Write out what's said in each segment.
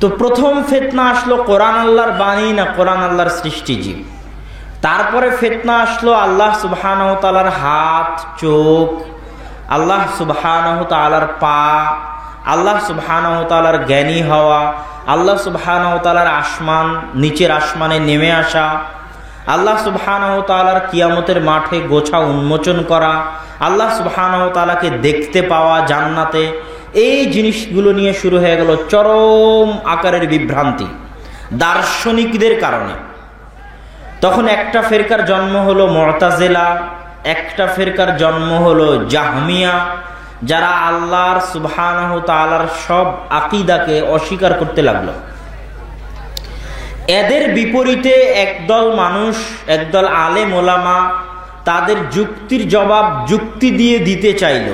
তো প্রথম ফিতনা আসলো কোরআন আল্লাহর বাণী না কোরআন আল্লাহর সৃষ্টিজীব। তারপরে ফিতনা আসলো আল্লাহ সুবহানাহু ওয়া তাআলার হাত, চোখ, আল্লাহ সুবহানাহু ওয়া তাআলার পা, আল্লাহ সুবহানাহু ওয়া তাআলার জ্ঞানী হওয়া, আল্লাহ সুবহানাহু ওয়া তাআলার আসমান, নিচের আসমানে নেমে আসা, আল্লাহ সুবহানাহু ওয়া তাআলার কিয়ামতের মাঠে গোছা উন্মোচন করা, আল্লাহ সুবহানাহু ওয়া তাআলাকে দেখতে পাওয়া জান্নাতে। এই জিনিসগুলো নিয়ে শুরু হয়ে গেল চরম আকারের বিভ্রান্তি দার্শনিকদের কারণে। তখন একটা ফেরকার জন্ম হলো মুতাজিলা, একটা ফেরকার জন্ম হলো জাহমিয়া, যারা আল্লাহর সুবহানাহু ওয়া তাআলার সব আকীদাকে অস্বীকার করতে লাগলো। এদের বিপরীতে একদল মানুষ, একদল আলেম ওলামা তাদের যুক্তির জবাব যুক্তি দিয়ে দিতে চাইল,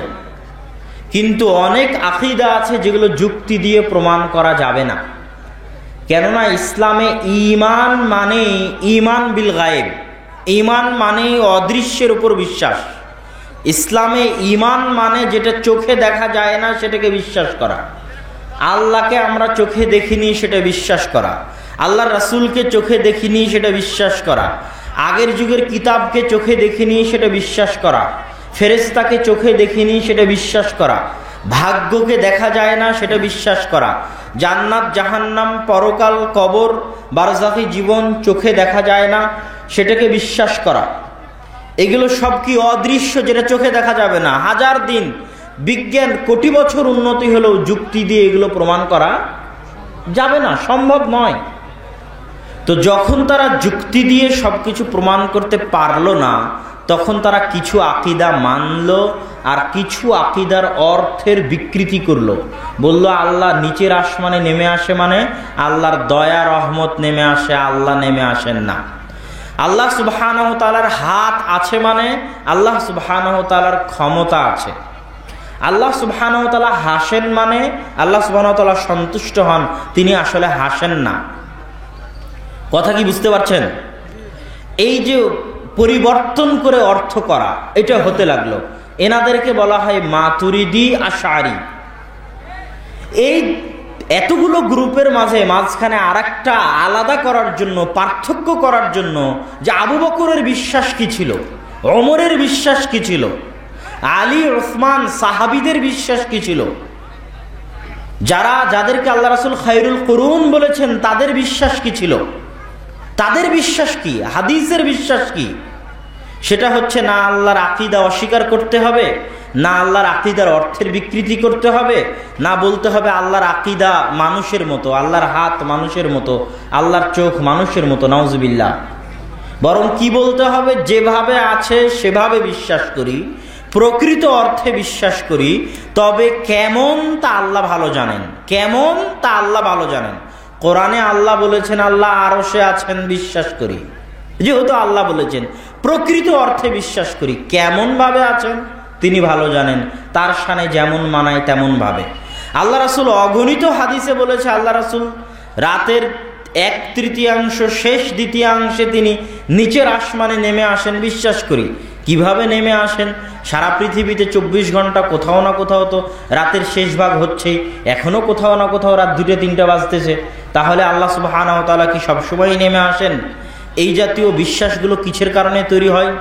কিন্তু অনেক আকীদা আছে যেগুলো যুক্তি দিয়ে প্রমাণ করা যাবে না। কেননা ইসলামে ঈমান মানে ঈমান বিল গায়েব, ঈমান মানে অদৃশ্যের উপর বিশ্বাস। ইসলামে ঈমান মানে যেটা চোখে দেখা যায় না সেটাকে বিশ্বাস করা। আল্লাহকে আমরা চোখে দেখিনি সেটা বিশ্বাস করা, আল্লাহ রাসূলকে চোখে দেখিনি সেটা বিশ্বাস করা, আগের যুগের কিতাবকে চোখে দেখিনি সেটা বিশ্বাস করা, ফেরেশতাকে চোখে দেখিনি সেটা বিশ্বাস করা, ভাগ্যকে দেখা যায় না সেটা বিশ্বাস করা, জান্নাত জাহান্নাম, পরকাল, কবর, বারজাখী জীবন চোখে দেখা যায় না সেটাকে বিশ্বাস করা। এগুলো সব কি অদৃশ্য, যেটা চোখে দেখা যাবে না। হাজার দিন বিজ্ঞান কোটি বছর উন্নতি হলেও যুক্তি দিয়ে এগুলো প্রমাণ করা যাবে না, সম্ভব নয়। তো যখন তারা যুক্তি দিয়ে সবকিছু প্রমাণ করতে পারলো না, তখন তারা কিছু আকীদা মানলো আর কিছু আকীদার অর্থের বিকৃতি করলো। বলল আল্লাহ নিচের আসমানে নেমে আসে মানে আল্লাহর দয়া রহমত নেমে আসে, আল্লাহ নেমে আসেন না। আল্লাহ সুবহানাহু ওয়া তাআলার হাত আছে মানে আল্লাহ সুবহানাহু ওয়া তাআলার ক্ষমতা আছে। আল্লাহ সুবহানাহু ওয়া তাআলা হাসেন মানে আল্লাহ সুবহানাহু ওয়া তাআলা সন্তুষ্ট হন, তিনি আসলে হাসেন না। কথা কি বুঝতে পারছেন? এই যে পরিবর্তন করে অর্থ করা, এটা হতে লাগলো। এনাদেরকে বলা হয় মাতুরিদি আশআরি। এই এতগুলো গ্রুপের মাঝখানে আরেকটা আলাদা করার জন্য, পার্থক্য করার জন্য, যে আবু বকরের বিশ্বাস কি ছিল, ওমরের বিশ্বাস কি ছিল, আলী ওসমান সাহাবীদের বিশ্বাস কি ছিল, যাদেরকে আল্লাহ রাসূল খায়রুল কুরুন বলেছেন তাদের বিশ্বাস কি ছিল, তাদের বিশ্বাস কি, হাদিসের বিশ্বাস কি, সেটা হচ্ছে না আল্লাহর আকীদা অস্বীকার করতে হবে, না আল্লাহর আকীদার অর্থের বিকৃতি করতে হবে, না বলতে হবে আল্লাহর আকীদা মানুষের মতো, আল্লাহর হাত মানুষের মতো, আল্লাহর চোখ মানুষের মতো, নাউজুবিল্লাহ। বরং কি বলতে হবে, যেভাবে আছে সেভাবে বিশ্বাস করি, প্রকৃত অর্থে বিশ্বাস করি। তবে কেমন তা আল্লাহ ভালো জানেন, কেমন তা আল্লাহ ভালো জানেন। কোরআনে আল্লাহ বলেছেন আল্লাহ আরশে আছেন, বিশ্বাস করি, যেহেতু আল্লাহ বলেছেন। প্রকৃত অর্থে বিশ্বাস করি, কেমন ভাবে আছেন তিনি ভালো জানেন, তার শানে যেমন মানায় তেমন ভাবে। আল্লাহ রাসূল অগণিত হাদিসে বলেছে আল্লাহ রাসূল রাতের 1/3 শেষ দ্বিতীয়াংশে তিনি নিচের আসমানে নেমে আসেন, বিশ্বাস করি। কিভাবে নেমে আসেন? সারা পৃথিবীতে 24 ঘন্টা কোথাও না কোথাও তো রাতের শেষ ভাগ হচ্ছেই, এখনো কোথাও না কোথাও রাত 2-3 বাজতেছে। তাহলে আল্লাহ সুবহানাহু ওয়া তাআলা কি সবসময় নেমে আসেন? এই জাতীয় বিশ্বাসগুলো কিসের কারণে তৈরি হয়?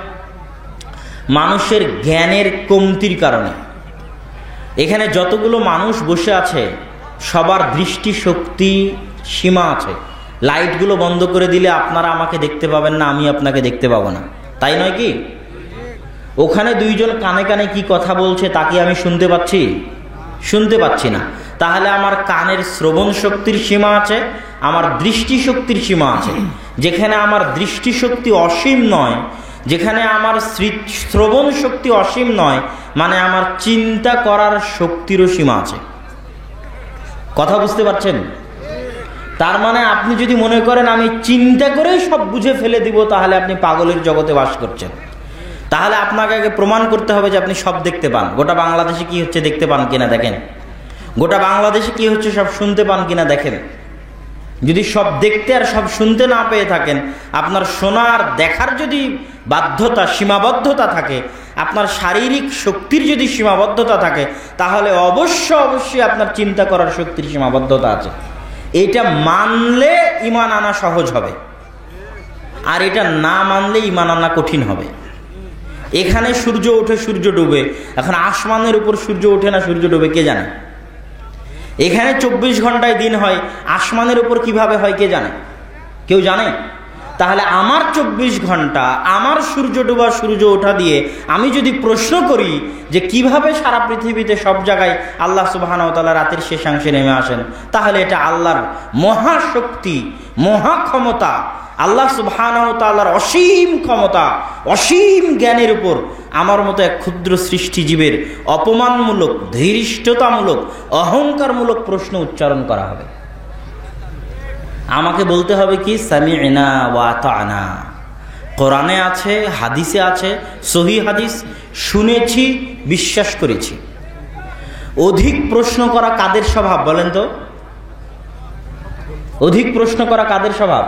মানুষের জ্ঞানের কমতির কারণে। এখানে যতগুলো মানুষ বসে আছে সবার দৃষ্টিশক্তি সীমা আছে। লাইটগুলো বন্ধ করে দিলে আপনারা আমাকে দেখতে পাবেন না, আমি আপনাকে দেখতে পাবো না, তাই নয় কি? ওখানে দুইজন কানে কানে কি কথা বলছে তা কি আমি শুনতে পাচ্ছি? শুনতে পাচ্ছি না। তাহলে আমার কানের শ্রবণ শক্তির সীমা আছে, আমার দৃষ্টিশক্তির সীমা আছে। যেখানে আমার দৃষ্টিশক্তি অসীম নয়, যেখানে আমার শ্রবণ শক্তি অসীম নয়, মানে আমার চিন্তা করার শক্তিরও সীমা আছে। কথা বুঝতে পারছেন? তার মানে আপনি যদি মনে করেন আমি চিন্তা করেই সব বুঝে ফেলে দিব, তাহলে আপনি পাগলের জগতে বাস করছেন। তাহলে আপনাকে আগে প্রমাণ করতে হবে যে আপনি সব দেখতে পান। গোটা বাংলাদেশে কি হচ্ছে দেখতে পান কিনা দেখেন, গোটা বাংলাদেশে কি হচ্ছে সব শুনতে পান কিনা দেখেন। যদি সব দেখতে আর সব শুনতে না পেয়ে থাকেন, আপনার শোনার দেখার যদি বাধ্যতা সীমাবদ্ধতা থাকে, আপনার শারীরিক শক্তির যদি সীমাবদ্ধতা থাকে, তাহলে অবশ্যই আপনার চিন্তা করার শক্তির সীমাবদ্ধতা আছে। এটা মানলে ঈমান আনা সহজ হবে, আর এটা না মানলে ঈমান আনা কঠিন হবে। এখানে সূর্য ওঠে সূর্য ডুবে, এখন আসমানের উপর সূর্য ওঠে না সূর্য ডুবে কে জানে? এখানে 24 ঘন্টায় দিন হয়, আসমানের উপর কিভাবে হয় কে জানে? কেউ জানে? তাহলে আমার 24 ঘন্টা আমার সূর্য ডোবা সূর্য ওঠা দিয়ে আমি যদি প্রশ্ন করি যে কিভাবে সারা পৃথিবীতে সব জায়গায় আল্লাহ সুবহানাহু ওয়া তাআলা রাতের শেষাংশে নেমে আসেন, তাহলে এটা আল্লাহর মহাশক্তি, মহাক্ষমতা, আল্লাহ সুবহানাহু ওয়া তাআলার অসীম ক্ষমতা, অসীম জ্ঞানের উপর আমার মতো এক ক্ষুদ্র সৃষ্টিজীবের অপমানমূলক, ধীরিষ্ঠতামূলক, অহংকারমূলক প্রশ্ন উচ্চারণ করা হবে। আমাকে বলতে হবে কি? সামি'না ওয়া আতা'না। কোরআনে আছে, হাদিসে আছে, সহিহ হাদিস, শুনেছি, বিশ্বাস করেছি। অধিক প্রশ্ন করা কাদের স্বভাব বলেন তো? অধিক প্রশ্ন করা কাদের স্বভাব?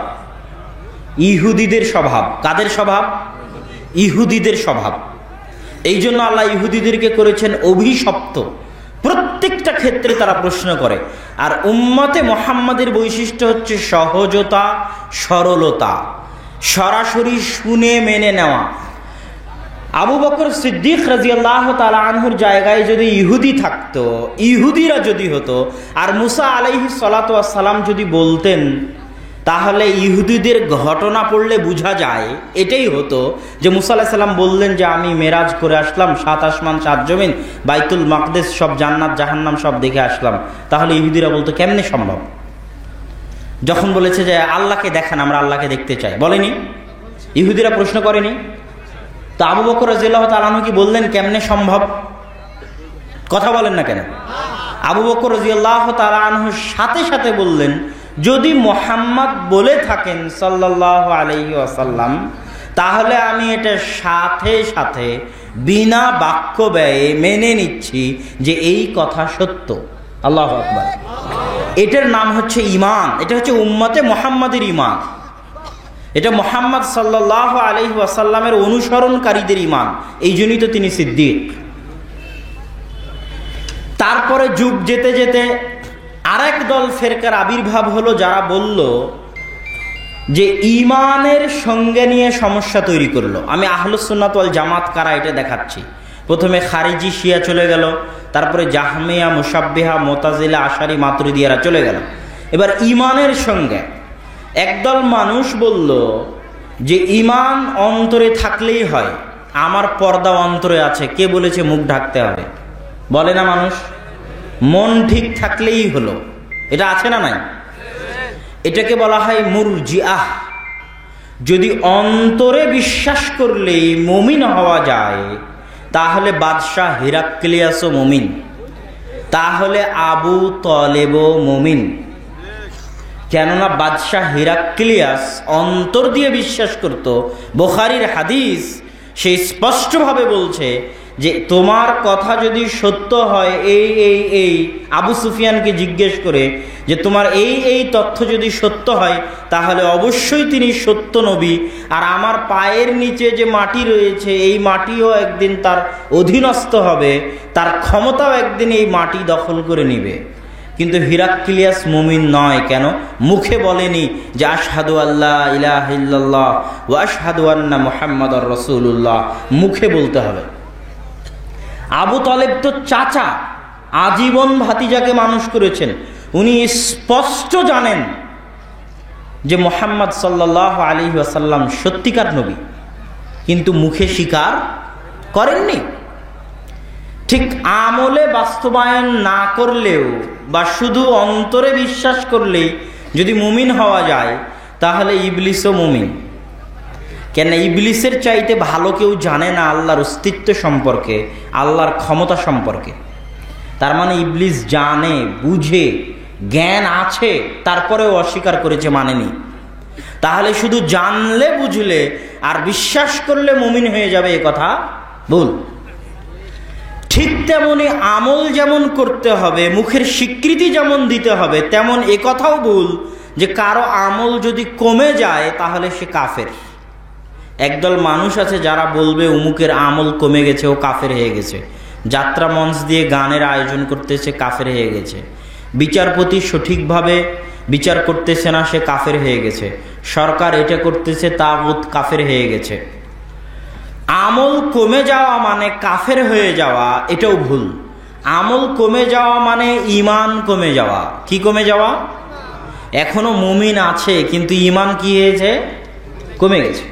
ইহুদিদের স্বভাব। কাদের স্বভাব? ইহুদিদের স্বভাব। এই জন্য আল্লাহ ইহুদিদেরকে করেছেন অভিশপ্ত। প্রত্যেকটা ক্ষেত্রে তারা প্রশ্ন করে। আর উম্মতে মুহাম্মাদের বৈশিষ্ট্য হচ্ছে সহজতা, সরলতা, সরাসরি শুনে মেনে নেওয়া। আবু বকর সিদ্দিক রাদিয়াল্লাহু তাআলা আনহুর জায়গায় যদি ইহুদি থাকতো, ইহুদিরা যদি হতো, আর মুসা আলাইহিস সালাতু ওয়াস সালাম যদি বলতেন, তাহলে ইহুদিদের ঘটনা পড়লে বোঝা যায় এটাই হতো যে মুসা আলাইহিস সালাম বললেন যে আমি মেরাজ করে আসলাম, 7 আসমান 7 জমিন, বাইতুল মাকদেস, সব জান্নাত জাহান্নাম সব দেখে আসলাম। তাহলে ইহুদিরা বলতো কেমনে সম্ভব? যখন বলেছে যে আল্লাহকে দেখান, আমরা আল্লাহকে দেখতে চাই, বলেনি? ইহুদিরা প্রশ্ন করেনি? তো আবু বকর রাদিয়াল্লাহু তাআলা আনহু কি বললেন কেমনে সম্ভব? কথা বলেন না কেন? আবু বকর রাদিয়াল্লাহু তাআলা আনহু সাথে সাথে বললেন, যদি মুহাম্মদ বলে থাকেন সাল্লাল্লাহু আলাইহি ওয়াসাল্লাম, তাহলে আমি এটা সাথে সাথে বিনা বাক্য ব্যয়ে মেনে নিচ্ছি যে এই কথা সত্য। আল্লাহু আকবার। এটার নাম হচ্ছে ঈমান। এটা হচ্ছে উম্মতে মুহাম্মাদের ঈমান। এটা মুহাম্মদ সাল্লাল্লাহু আলাইহি ওয়াসাল্লামের অনুসরণকারীদের ঈমান। এই জন্যই তো তিনি সিদ্দিক। তারপরে যুগ যেতে যেতে আরেক দল ফেরকার আবির্ভাব হলো, যারা বলল যে ঈমানের সঙ্গে নিয়ে সমস্যা তৈরি করলো। আমি আহলুস সুন্নাত ওয়াল জামাত কারা এটা দেখাচ্ছি। প্রথমে খারিজি শিয়া চলে গেল, তারপরে জাহমিয়া, মুশাব্বিহা, মুতাজিলা, আশারি, মাতুরিদিয়ারা চলে গেল। এবার ঈমানের সঙ্গে একদল মানুষ বলল যে ঈমান অন্তরে থাকলেই হয়। আমার পর্দা অন্তরে আছে, কে বলেছে মুখ ঢাকতে হবে? বলে না মানুষ? মন ঠিক থাকলেই হলো। এটা আছে না নাই? এটাকে বলা হয় মুরজিআহ। যদি অন্তরে বিশ্বাস করলেই মুমিন হওয়া যায়, তাহলে বাদশাহ হিরাক্লিয়াসও মুমিন, তাহলে আবু তলেবও মুমিন। কেননা বাদশাহ হিরাক্লিয়াস অন্তর দিয়ে বিশ্বাস করত। বুখারীর হাদিস সে স্পষ্টভাবে বলছে যে তোমার কথা যদি সত্য হয়, এই আবু সুফিয়ানকে জিজ্ঞেস করে যে তোমার এই তথ্য যদি সত্য হয়, তাহলে অবশ্যই তিনি সত্য নবী। আর আমার পায়ের নিচে যে মাটি রয়েছে, এই মাটিও একদিন তার অধীনস্থ হবে, তার ক্ষমতাও একদিন এই মাটি দখল করে নিবে। কিন্তু হিরাক্লিয়াস মুমিন নয়। কেন? মুখে বলেনি যে আশহাদু আল্লা ইলাহা ইল্লাল্লাহ ওয়া আশহাদু আন্না মুহাম্মাদুর রাসূলুল্লাহ। মুখে বলতে হবে। আবু তালেব তো চাচা, আজীবন ভাতিজাকে মানুষ করেছেন। উনি স্পষ্ট জানেন যে মুহাম্মদ সাল্লাল্লাহু আলাইহি ওয়াসাল্লাম সত্যিকার নবী, কিন্তু মুখে স্বীকার করেননি। ঠিক আমলে বাস্তবায়ন না করলেও বা শুধু অন্তরে বিশ্বাস করলেই যদি মুমিন হওয়া যায়, তাহলে ইবলিসও মুমিন। কেন? ইবলিসের চাইতে ভালো কেউ জানে না আল্লাহর অস্তিত্ব সম্পর্কে, আল্লাহর ক্ষমতা সম্পর্কে। তার মানে ইবলিস জানে, বুঝে, জ্ঞান আছে, তারপরেও অস্বীকার করেছে, মানেনি। তাহলে শুধু জানলে, বুঝলে আর বিশ্বাস করলে মুমিন হয়ে যাবে, এ কথা ভুল। ঠিক তেমনি আমল যেমন করতে হবে, মুখের স্বীকৃতি যেমন দিতে হবে, তেমন এ কথাও ভুল যে কারো আমল যদি কমে যায় তাহলে সে কাফের। একদল মানুষ আছে যারা বলবে উমুকের আমল কমে গেছে, ও কাফের হয়ে গেছে। যাত্রা মঞ্চ দিয়ে গানের আয়োজন করতেছে, কাফের হয়ে গেছে। বিচারপতি সঠিকভাবে বিচার করতেছে না, সে কাফের হয়ে গেছে। সরকার এটা করতেছে, তাগুত, কাফের হয়ে গেছে। আমল কমে যাওয়া মানে কাফের হয়ে যাওয়া, এটাও ভুল। আমল কমে যাওয়া মানে ঈমান কমে যাওয়া। কি কমে যাওয়া? এখনো মুমিন আছে কিন্তু ঈমান কি হয়েছে? কমে গেছে।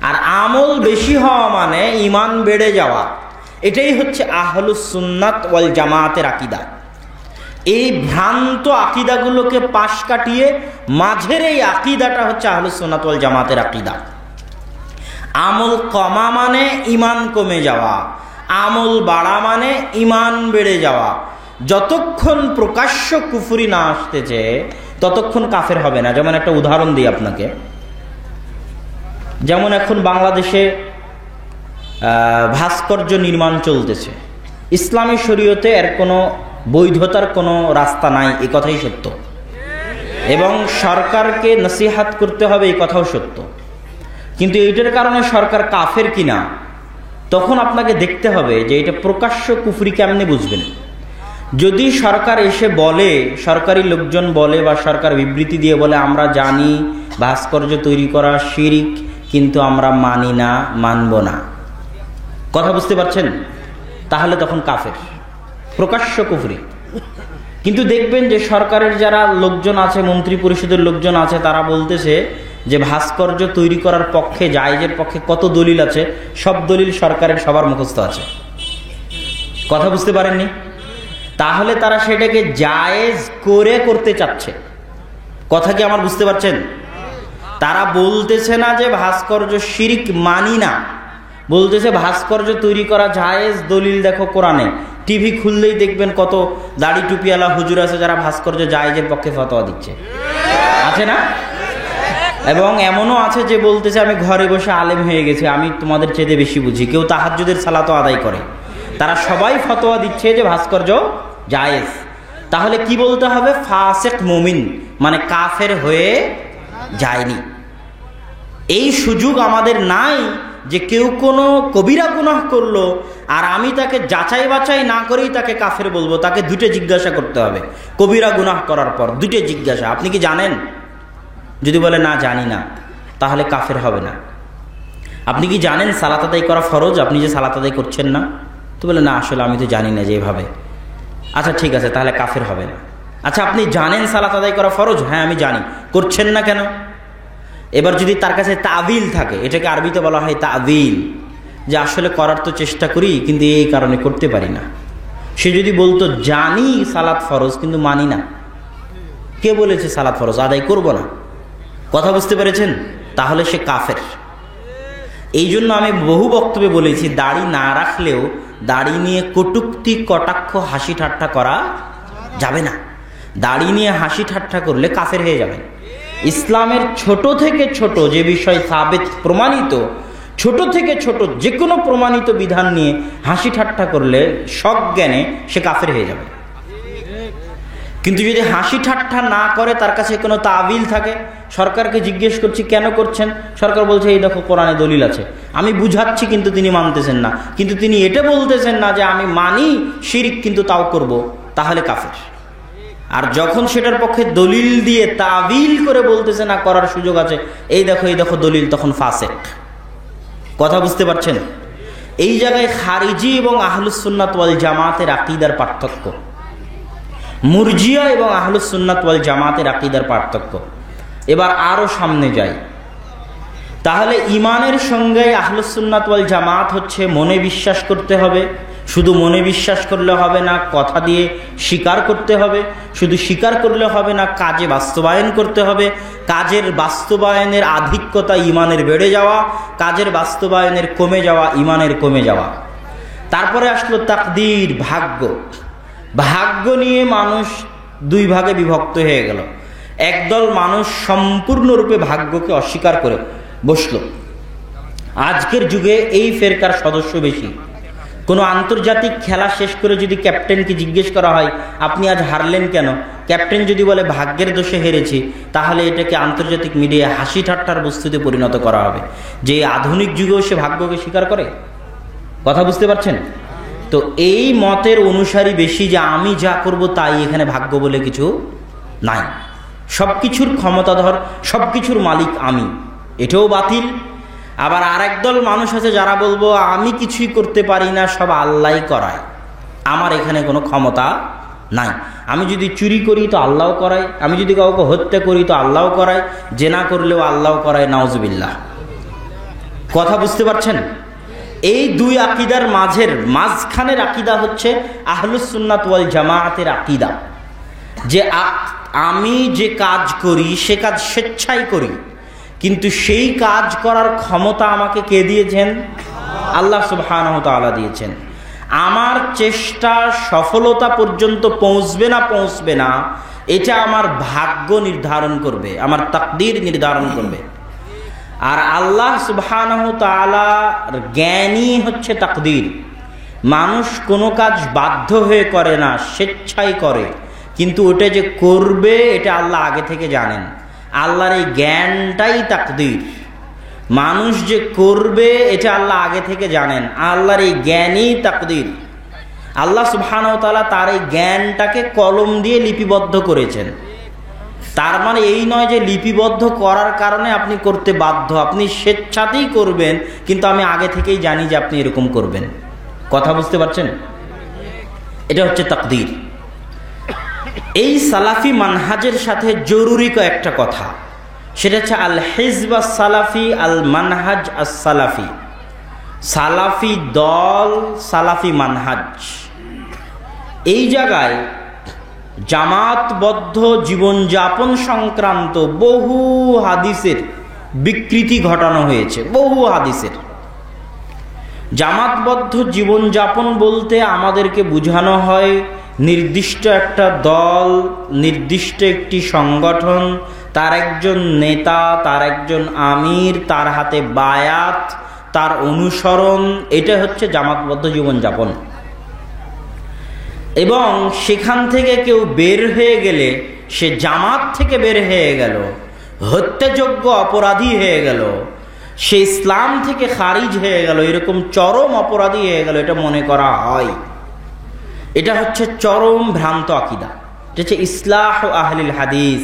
আর আমল বেশি হওয়া মানে ঈমান বেড়ে যাওয়া। এটাই হচ্ছে আহলুস সুন্নাত ওয়াল জামাতের আকীদা। এই ভ্রান্ত আকীদাগুলোকে পাশ কাটিয়ে মাঝের এই আকীদাটা হচ্ছে আহলুস সুন্নাত ওয়াল জামাতের আকীদা। আমল কমা মানে ঈমান কমে যাওয়া, আমল বাড়া মানে ঈমান বেড়ে যাওয়া। যতক্ষণ প্রকাশ্য কুফরি না আসতেছে ততক্ষণ কাফের হবে না। যেমন একটা উদাহরণ দিই আপনাকে। যেমন এখন বাংলাদেশে ভাস্কর্য নির্মাণ চলতেছে, ইসলামী শরীয়তে এর কোনো বৈধতার কোনো রাস্তা নাই, এ কথাই সত্য। এবং সরকারকে নসিহাত করতে হবে, এই কথাও সত্য। কিন্তু এইটার কারণে সরকার কাফের কিনা তখন আপনাকে দেখতে হবে যে এটা প্রকাশ্য কুফরি কেমনে বুঝবেন। যদি সরকার এসে বলে, সরকারি লোকজন বলে বা সরকার বিবৃতি দিয়ে বলে আমরা জানি ভাস্কর্য তৈরি করা শিরিক কিন্তু আমরা মানি না, মানব না, কথা বুঝতে পারছেন? তাহলে তখন কাফের, প্রকাশ্য কুফরি। কিন্তু দেখবেন যে সরকারের যারা লোকজন আছে, মন্ত্রী পরিষদের লোকজন আছে, তারা বলতেছে যে ভাস্কর্য তৈরি করার পক্ষে, জায়েজের পক্ষে কত দলিল আছে, সব দলিল সরকারের সবার মুখস্থ আছে, কথা বুঝতে পারেননি? তাহলে তারা সেটাকে জায়েজ করে করতে চাচ্ছে, কথা কি আমার বুঝতে পারছেন? তারা বলতেছে না যে ভাস্কর্য শিরিক মানি না, বলতেছে ভাস্কর্য তৈরি করা জায়েজ, দলিল দেখো কোরআনে। টিভি খুললেই দেখবেন কত দাড়ি টুপিওয়ালা হুজুর আছে যারা ভাস্কর্য জায়েজের পক্ষে ফতোয়া দিচ্ছে, আছে না? এবং এমনও আছে যে বলতেছে আমি ঘরে বসে আলেম হয়ে গেছি, আমি তোমাদের চেয়ে বেশি বুঝি। কেউ তাহাজ্জুদের সালাতও আদায় করে। তারা সবাই ফতোয়া দিচ্ছে যে ভাস্কর্য জায়েজ। তাহলে কি বলতে হবে? ফাসিক মুমিন, মানে কাফের হয়ে যায়নি। এই সুযোগ আমাদের নাই যে কেউ কোনো কবিরা গুনাহ করলো আর আমি তাকে যাচাই বাছাই না করেই তাকে কাফের বলবো। তাকে দুটো জিজ্ঞাসা করতে হবে কবিরা গুনাহ করার পর, দুটো জিজ্ঞাসা, আপনি কি জানেন? যদি বলে না জানি না, তাহলে কাফের হবে না। আপনি কি জানেন সালাত আদায় করা ফরজ, আপনি যে সালাত আদায় করছেন না? তো বলে না আসলে আমি তো জানি না যে এভাবে। আচ্ছা ঠিক আছে, তাহলে কাফের হবে না। আচ্ছা আপনি জানেন সালাত আদায় করা ফরজ? হ্যাঁ আমি জানি, করছেন না কেন? এবার যদি তার কাছে তাবিল থাকে, এটাকে আরবিতে বলা হয় তাবিল, যে আসলে করার তো চেষ্টা করি কিন্তু এই কারণে করতে পারি না। সে যদি বলতো জানি সালাত ফরজ কিন্তু মানি না, কে বলেছে সালাত ফরজ, আদায় করব না, কথা বুঝতে পেরেছেন? তাহলে সে কাফের। এই জন্য আমি বহু বক্তব্যে বলেছি দাড়ি না রাখলেও দাড়ি নিয়ে কটূক্তি, কটাক্ষ, হাসি ঠাট্টা করা যাবে না। দাড়ি নিয়ে হাসি ঠাট্টা করলে কাফের হয়ে যাবে। ইসলামের ছোট থেকে ছোট যে বিষয় সাবেত, প্রমাণিত, ছোট থেকে ছোট যে কোনো প্রমাণিত বিধান নিয়ে হাসি ঠাট্টা করলে সজ্ঞানে সে কাফের হয়ে যাবে। কিন্তু যদি হাসি ঠাট্টা না করে, তার কাছে কোনো তাবিল থাকে, সরকারকে জিজ্ঞেস করছি কেন করছেন, সরকার বলছে এই দেখো কোরআনে দলিল আছে, আমি বুঝাচ্ছি কিন্তু তিনি মানতেছেন না, কিন্তু তিনি এটা বলতেছেন না যে আমি মানি শিরিক কিন্তু তাও করব, তাহলে কাফের। আর যখন সেটার পক্ষে দলিল দিয়ে তাবিল করে বলতেছে না করার সুযোগ আছে, এই দেখো দলিল, তখন ফাসেক, কথা বুঝতে পারছেন? এই জায়গায় খারিজি এবং আহলুস সুন্নাত ওয়াল জামাতের আকীদার পার্থক্য, মুরজিয়া এবং আহলুস সুন্নাত ওয়াল জামাতের আকীদার পার্থক্য। এবার আরো সামনে যাই, তাহলে ঈমানের সঙ্গে আহলুস সুন্নাত ওয়াল জামাত হচ্ছে মনে বিশ্বাস করতে হবে, শুধু মনে বিশ্বাস করলে হবে না, কথা দিয়ে স্বীকার করতে হবে, শুধু স্বীকার করলে হবে না, কাজে বাস্তবায়ন করতে হবে। কাজের বাস্তবায়নের আধিক্যতা ঈমানের বেড়ে যাওয়া, কাজের বাস্তবায়নের কমে যাওয়া ঈমানের কমে যাওয়া। তারপরে আসলো তাকদীর, ভাগ্য। ভাগ্য নিয়ে মানুষ দুই ভাগে বিভক্ত হয়ে গেল। একদল মানুষ সম্পূর্ণরূপে ভাগ্যকে অস্বীকার করে বসলো। আজকের যুগে এই ফেরকার সদস্য বেশি। কোনো আন্তর্জাতিক খেলা শেষ করে যদি ক্যাপ্টেনকে জিজ্ঞেস করা হয় আপনি আজ হারলেন কেন, ক্যাপ্টেন যদি বলে ভাগ্যের দোষে হেরেছি, তাহলে এটাকে আন্তর্জাতিক মিডিয়ায় হাসি ঠাট্টার বস্তুতে পরিণত করা হবে। যে আধুনিক যুগেও সে ভাগ্যকে স্বীকার করে, কথা বুঝতে পারছেন? তো এই মতের অনুসারী বেশি যে আমি যা করব তাই, এখানে ভাগ্য বলে কিছু নাই। সব কিছুর ক্ষমতাধর, সব কিছুর মালিক আমি, এটাও বাতিল। আবার আরেক দল মানুষ আছে যারা বলবো আমি কিছুই করতে পারি না, সব আল্লাহই করায়, আমার এখানে কোনো ক্ষমতা নাই। আমি যদি চুরি করি তো আল্লাহও করায়, আমি যদি কাউকে হত্যা করি তো আল্লাহও করায়, জেনা করলেও আল্লাহও করায়, নাউজুবিল্লাহ। কথা বুঝতে পারছেন? এই দুই আকীদার মাঝখানের আকীদা হচ্ছে আহলুস সুন্নাত ওয়াল জামাআতের আকীদা, যে আমি যে কাজ করি সে কাজ স্বেচ্ছায় করি, কিন্তু সেই কাজ করার ক্ষমতা আমাকে কে দিয়েছেন? আল্লাহ সুবহানাহু ওয়া তাআলা দিয়েছেন। আমার চেষ্টা সফলতা পর্যন্ত পৌঁছবে না এটা আমার ভাগ্য নির্ধারণ করবে, আমার তাকদীর নির্ধারণ করবে। আর আল্লাহ সুবহানাহু ওয়া তাআলার জ্ঞানই হচ্ছে তাকদীর। মানুষ কোনো কাজ বাধ্য হয়ে করে না, স্বেচ্ছায় করে, কিন্তু ওটা যে করবে এটা আল্লাহ আগে থেকে জানেন। আল্লাহর এই জ্ঞানটাই তাকদীর। মানুষ যে করবে এটা আল্লাহ আগে থেকে জানেন, আল্লাহর এই জ্ঞানই তাকদীর। আল্লাহ সুবহানাহু ওয়া তাআলা তার এই জ্ঞানটাকে কলম দিয়ে লিপিবদ্ধ করেছেন। তার মানে এই নয় যে লিপিবদ্ধ করার কারণে আপনি করতে বাধ্য, আপনি স্বেচ্ছাতেই করবেন, কিন্তু আমি আগে থেকেই জানি যে আপনি এরকম করবেন। কথা বুঝতে পারছেন? এটা হচ্ছে তাকদীর। এই সালাফি মানহাজের সাথে জরুরি কয়েকটা কথা, সেটা হচ্ছে আল হিজব আস সালাফি, আল মানহাজ আস সালাফি। সালাফি দল, সালাফি মানহাজ। এই জায়গায় জামাতবদ্ধ জীবনযাপন সংক্রান্ত বহু হাদিসের বিকৃতি ঘটানো হয়েছে, বহু হাদিসের। জামাতবদ্ধ জীবনযাপন বলতে আমাদেরকে বোঝানো হয় নির্দিষ্ট একটা দল, নির্দিষ্ট একটি সংগঠন, তার একজন নেতা, তার একজন আমির, তার হাতে বায়াত, তার অনুসরণ, এটা হচ্ছে জামাতবদ্ধ জীবনযাপন। এবং সেখান থেকে কেউ বের হয়ে গেলে, সে জামাত থেকে বের হয়ে গেল, হত্যাযোগ্য অপরাধী হয়ে গেল, সে ইসলাম থেকে খারিজ হয়ে গেল, এরকম চরম অপরাধী হয়ে গেল, এটা মনে করা হয়। এটা হচ্ছে চরম ভ্রান্ত আকীদা। এটা হচ্ছে ইসলাহ আহলিল হাদিস,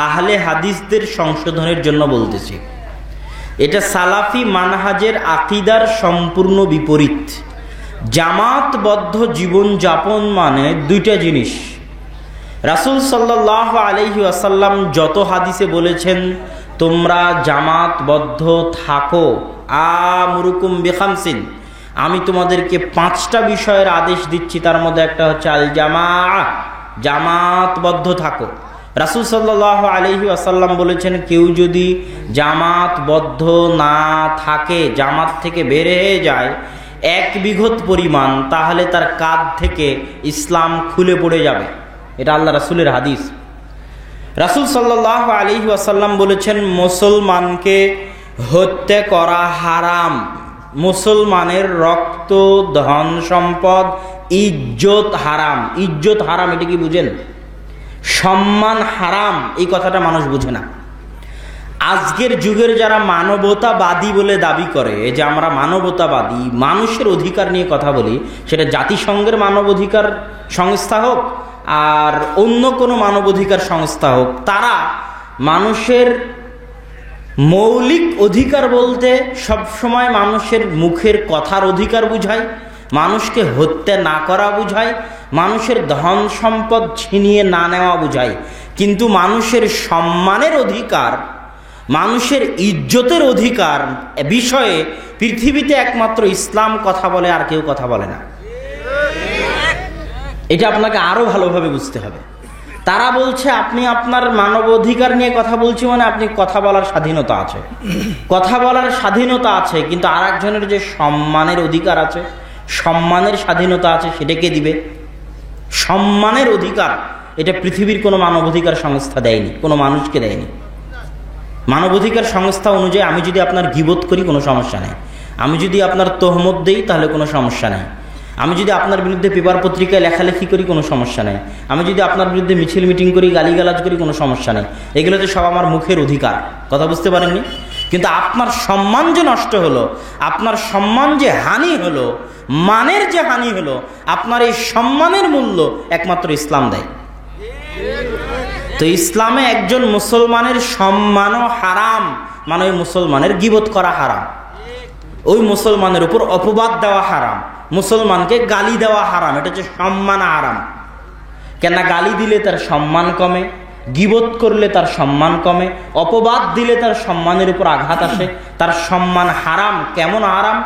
আহলে হাদিসদের সংশোধনের জন্য বলতেছি। এটা সালাফি মানহাজের আকীদার সম্পূর্ণ বিপরীত। জামাতবদ্ধ জীবনযাপন মানে দুইটা জিনিস। রাসূল সাল্লাল্লাহু আলাইহি ওয়াসাল্লাম যত হাদিসে বলেছেন তোমরা জামাতবদ্ধ থাকো, আমরুকুম বিখামসিন, আমি তোমাদেরকে 5টা বিষয়ের আদেশ দিচ্ছি, তার মধ্যে একটা হচ্ছে আল জামাআহ, জামাতবদ্ধ থাকো। রাসূল সাল্লাল্লাহু আলাইহি ওয়াসাল্লাম বলেছেন কেউ যদি জামাতবদ্ধ না থাকে, জামাত থেকে বের হয়ে যায় 1 বিঘত পরিমাণ, তাহলে তার কাঁধ থেকে ইসলাম খুলে পড়ে যাবে। এটা আল্লাহ রাসূলের হাদিস। রাসূল সাল্লাল্লাহু আলাইহি ওয়াসাল্লাম বলেছেন মুসলমানকে হত্যা করা হারাম, মুসলমানের রক্ত, ধন সম্পদ, ইজ্জত হারাম। ইজ্জত হারাম এটা কি বুঝেন? সম্মান হারাম, এই কথাটা মানুষ বুঝে না। আজকের যুগের যারা মানবতাবাদী বলে দাবি করে যে আমরা মানবতাবাদী, মানুষের অধিকার নিয়ে কথা বলি, সেটা জাতিসংঘের মানবাধিকার সংস্থা হোক আর অন্য কোনো মানবাধিকার সংস্থা হোক, তারা মানুষের মৌলিক অধিকার বলতে সবসময় মানুষের মুখের কথার অধিকার বুঝায়, মানুষকে হত্যা না করা বুঝায়, মানুষের ধন সম্পদ ছিনিয়ে না নেওয়া বুঝায়। কিন্তু মানুষের সম্মানের অধিকার, মানুষের ইজ্জতের অধিকার বিষয়ে পৃথিবীতে একমাত্র ইসলাম কথা বলে, আর কেউ কথা বলে না। এটা আপনাকে আরো ভালোভাবে বুঝতে হবে। তারা বলছে আপনি আপনার মানব অধিকার নিয়ে কথা বলছি মানে আপনি কথা বলার স্বাধীনতা আছে, কথা বলার স্বাধীনতা আছে, কিন্তু আর একজনের যে সম্মানের অধিকার আছে, সম্মানের স্বাধীনতা আছে, সেটাকে দিবে। সম্মানের অধিকার এটা পৃথিবীর কোনো মানবাধিকার সংস্থা দেয়নি, কোনো মানুষকে দেয়নি। মানবাধিকার সংস্থা অনুযায়ী আমি যদি আপনার গীবত করি কোনো সমস্যা নেই, আমি যদি আপনার তহমত দেই তাহলে কোনো সমস্যা নেই, আমি যদি আপনার বিরুদ্ধে পেপার পত্রিকায় লেখালেখি করি কোনো সমস্যা নেই, আমি যদি আপনার বিরুদ্ধে মিছিল মিটিং করি, গালিগালাজ করি, কোনো সমস্যা নেই। এগুলোতে সব আমার মুখের অধিকার। কথা বুঝতে পারেননি? কিন্তু আপনার সম্মান যে নষ্ট হলো, আপনার সম্মান যে হানি হলো, মানের যে হানি হলো, আপনার এই সম্মানের মূল্য একমাত্র ইসলাম দেয়। তো ইসলামে একজন মুসলমানের সম্মানও হারাম, মানে ওই মুসলমানের গীবত করা হারাম, ওই মুসলমানের উপর অপবাদ দেওয়া হারাম, মুসলমানকে গালি দেওয়া হারাম। এটা হচ্ছে সম্মান হারাম। কেননা গালি দিলে তার সম্মান কমে, গীবত করলে তার সম্মান কমে, অপবাদ দিলে তার সম্মানের উপর আঘাত আসে, তার সম্মান হারাম। কেমন হারাম?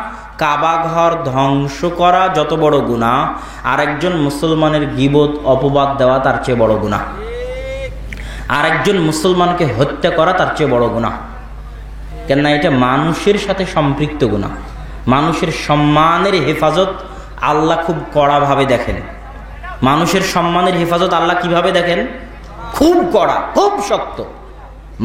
কাবা ঘর ধ্বংস করা যত বড় গুনাহ, আর একজন মুসলমানের গীবত অপবাদ দেওয়া তার চেয়ে বড় গুনাহ, আর একজন মুসলমানকে হত্যা করা তার চেয়ে বড় গুনাহ। কেননা এটা মানুষের সাথে সম্পৃক্ত গুনাহ। মানুষের সম্মানের হেফাজত আল্লাহ খুব কড়াভাবে দেখেন। মানুষের সম্মানের হেফাজত আল্লাহ কিভাবে দেখেন? খুব কড়া, খুব শক্ত।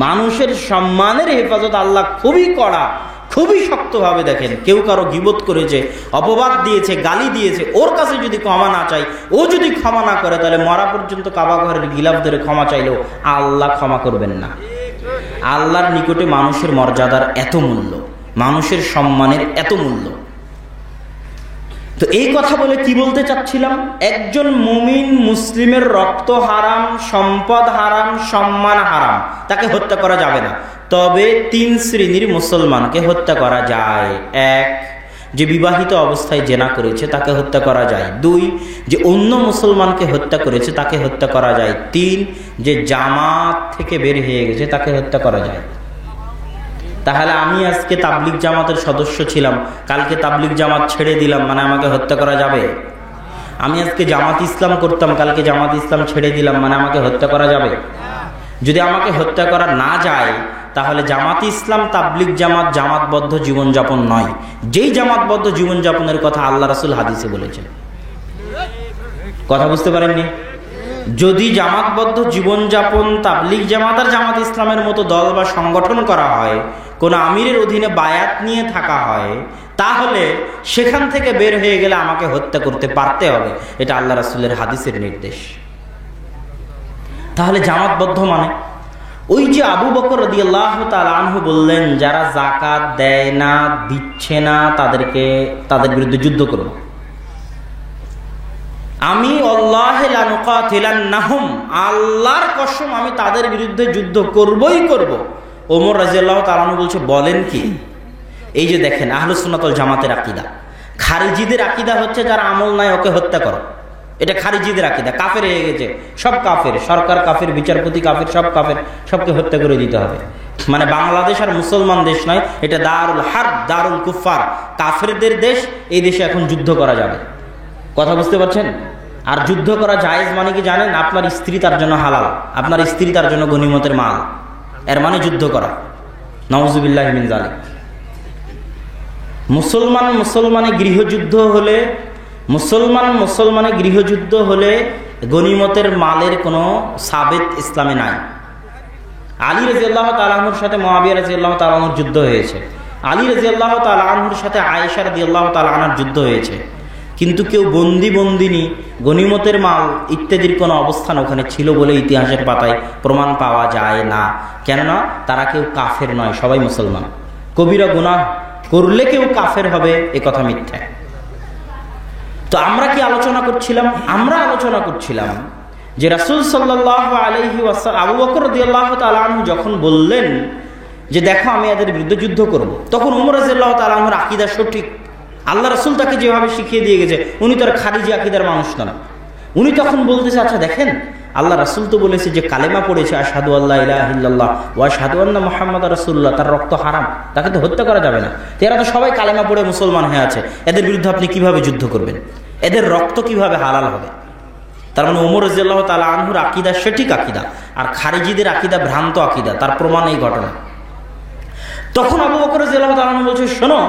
মানুষের সম্মানের হেফাজত আল্লাহ খুবই কড়া, খুবই শক্তভাবে দেখেন। কেউ কারো গীবত করেছে, অপবাদ দিয়েছে, গালি দিয়েছে, ওর কাছে যদি ক্ষমা না চাই, ও যদি ক্ষমা না করে, তাহলে মরা পর্যন্ত কাবা ঘরের গিলাফ ধরে ক্ষমা চাইলেও আল্লাহ ক্ষমা করবেন না। আল্লাহর নিকটে মানুষের মর্যাদার এত মূল্য, মানুষের সম্মানের এত মূল্য। তো এই কথা বলে কি বলতে চাচ্ছিলাম? একজন মুমিন মুসলিমের রক্ত হারাম, সম্পদ হারাম, সম্মান হারাম, তাকে হত্যা করা যাবে না। তবে 3 শ্রেণীর মুসলমানকে হত্যা করা যায়। 1, যে বিবাহিত অবস্থায় জেনা করেছে তাকে হত্যা করা যায়। 2, যে অন্য মুসলমানকে হত্যা করেছে তাকে হত্যা করা যায়। 3, যে জামাত থেকে বের হয়ে গেছে তাকে হত্যা করা যায়। তাহলে আমি আজকে তাবলিগ জামাতের সদস্য ছিলাম, কালকে তাবলিগ জামাত ছেড়ে দিলাম, মানে আমাকে হত্যা করা যাবে? আমি আজকে জামাত ইসলাম করতাম, কালকে জামাত ইসলাম ছেড়ে দিলাম, মানে আমাকে হত্যা করা যাবে? যদি আমাকে হত্যা করা না যায়, তাহলে জামাত ইসলাম, তাবলিগ জামাত জামাতবদ্ধ জীবনযাপন নয়। যেই জামাতবদ্ধ জীবনযাপনের কথা আল্লাহ রাসূল হাদিসে বলেছেন। কথা বুঝতে পারেননি? যদি জামাতবদ্ধ জীবনযাপন তাবলিগ জামাত আর জামাত ইসলামের মতো দল বা সংগঠন করা হয়, কোন আমিরের অধীনে বায়াত নিয়ে থাকা হয়, তাহলে সেখান থেকে বের হয়ে গেলে আমাকে হত্যা করতে পারতে হবে। এটা আল্লাহ রাসূলের হাদিসের নির্দেশ। তাহলে জামাতবদ্ধ মানে ওই যে আবু বকর রাদিয়াল্লাহু তাআলা আনহু বললেন, যারা যাকাত দেয় না, দিচ্ছে না, তাদের বিরুদ্ধে যুদ্ধ করব। আমি আল্লাহে লা নুকাতিলান্নাহুম, আল্লাহর কসম আমি তাদের বিরুদ্ধে যুদ্ধ করবই করব। ওমর রাদিয়াল্লাহু তাআলা আনহু বলছে, বলেন কি? এই যে দেখেন আহলুস সুন্নাত ওয়াল জামাতের আকীদা। খারিজিদের আকীদা হচ্ছে যার আমল নাই ওকে হত্যা করো, এটা খারিজিদের আকীদা। কাফের হয়ে গেছে, সব কাফের, সরকার কাফের, বিচারপতি কাফের, সব কাফের, সবকে হত্যা করে দিতে হবে। মানে বাংলাদেশ আর মুসলমান দেশ নয়, এটা দারুল হারব, দারুল কুফার, কাফেরদের দেশ। এই দেশে এখন যুদ্ধ করা যাবে। কথা বুঝতে পারছেন? আর যুদ্ধ করা জায়েজ মানে কি জানেন? আপনার স্ত্রী তার জন্য হালাল, আপনার স্ত্রী তার জন্য গনিমতের মাল, এর মানে যুদ্ধ করা। নাউজুবিল্লাহি মিন যালিক। মুসলমানে গৃহযুদ্ধ হলে, মুসলমানে গৃহযুদ্ধ হলে গনিমতের মালের কোনো সাবেত ইসলামে নাই। আলী রাদিয়াল্লাহু তাআলা আনহুর সাথে মুআবিয়া রাদিয়াল্লাহু তাআলা আনহুর যুদ্ধ হয়েছে, আলী রাদিয়াল্লাহু তাআলা আনহুর সাথে আয়েশা রাদিয়াল্লাহু তাআলা আনহার যুদ্ধ হয়েছে, কিন্তু কেউ বন্দিনী, গনিমতের মাল ইত্যাদির কোনো অবস্থান ওখানে ছিল বলে ইতিহাসের পাতায় প্রমাণ পাওয়া যায় না। কেননা তারা কেউ কাফের নয়, সবাই মুসলমান। কবিরা গুনাহ করলে কেউ কাফের হবে এ কথা মিথ্যা। তো আমরা কি আলোচনা করছিলাম? আমরা আলোচনা করছিলাম যে রাসূল সাল্লাল্লাহু আলাইহি ওয়াসাল্লাম, আবু বকর রাদিয়াল্লাহু তাআলা আনহু যখন বললেন যে দেখো আমি এদের বিরুদ্ধে যুদ্ধ করব, তখন ওমর রাদিয়াল্লাহু তাআলা আনহুর আকীদা সঠিক। আল্লাহ রাসূল তাকে যেভাবে শিখিয়ে দিয়ে গেছে, উনি তো আর খারিজি আকীদার মানুষ না। উনি তখন বলতেছে, আচ্ছা দেখেন আল্লাহ রাসূল তো বলেছে যে কালেমা পড়েছে আশহাদু আল্লা ইলাহা ইল্লাল্লাহ ওয়া আশহাদু আন্না মুহাম্মাদার রাসূলুল্লাহ, তার রক্ত হারাম, তাকে তো হত্যা করা যাবে না। এরা তো সবাই কালেমা পড়ে মুসলমান হয়ে আছে, এদের বিরুদ্ধে আপনি কিভাবে যুদ্ধ করবেন? এদের রক্ত কিভাবে হালাল হবে? তার মানে ওমর রাদিয়াল্লাহু তাআলা আনহুর আকীদা সঠিক আকীদা, আর খারিজিদের আকীদা ভ্রান্ত আকীদা। তার প্রমাণ এই ঘটনা। তখন আবু বকর রাদিয়াল্লাহু তাআলা আনহু বলছে, শোনো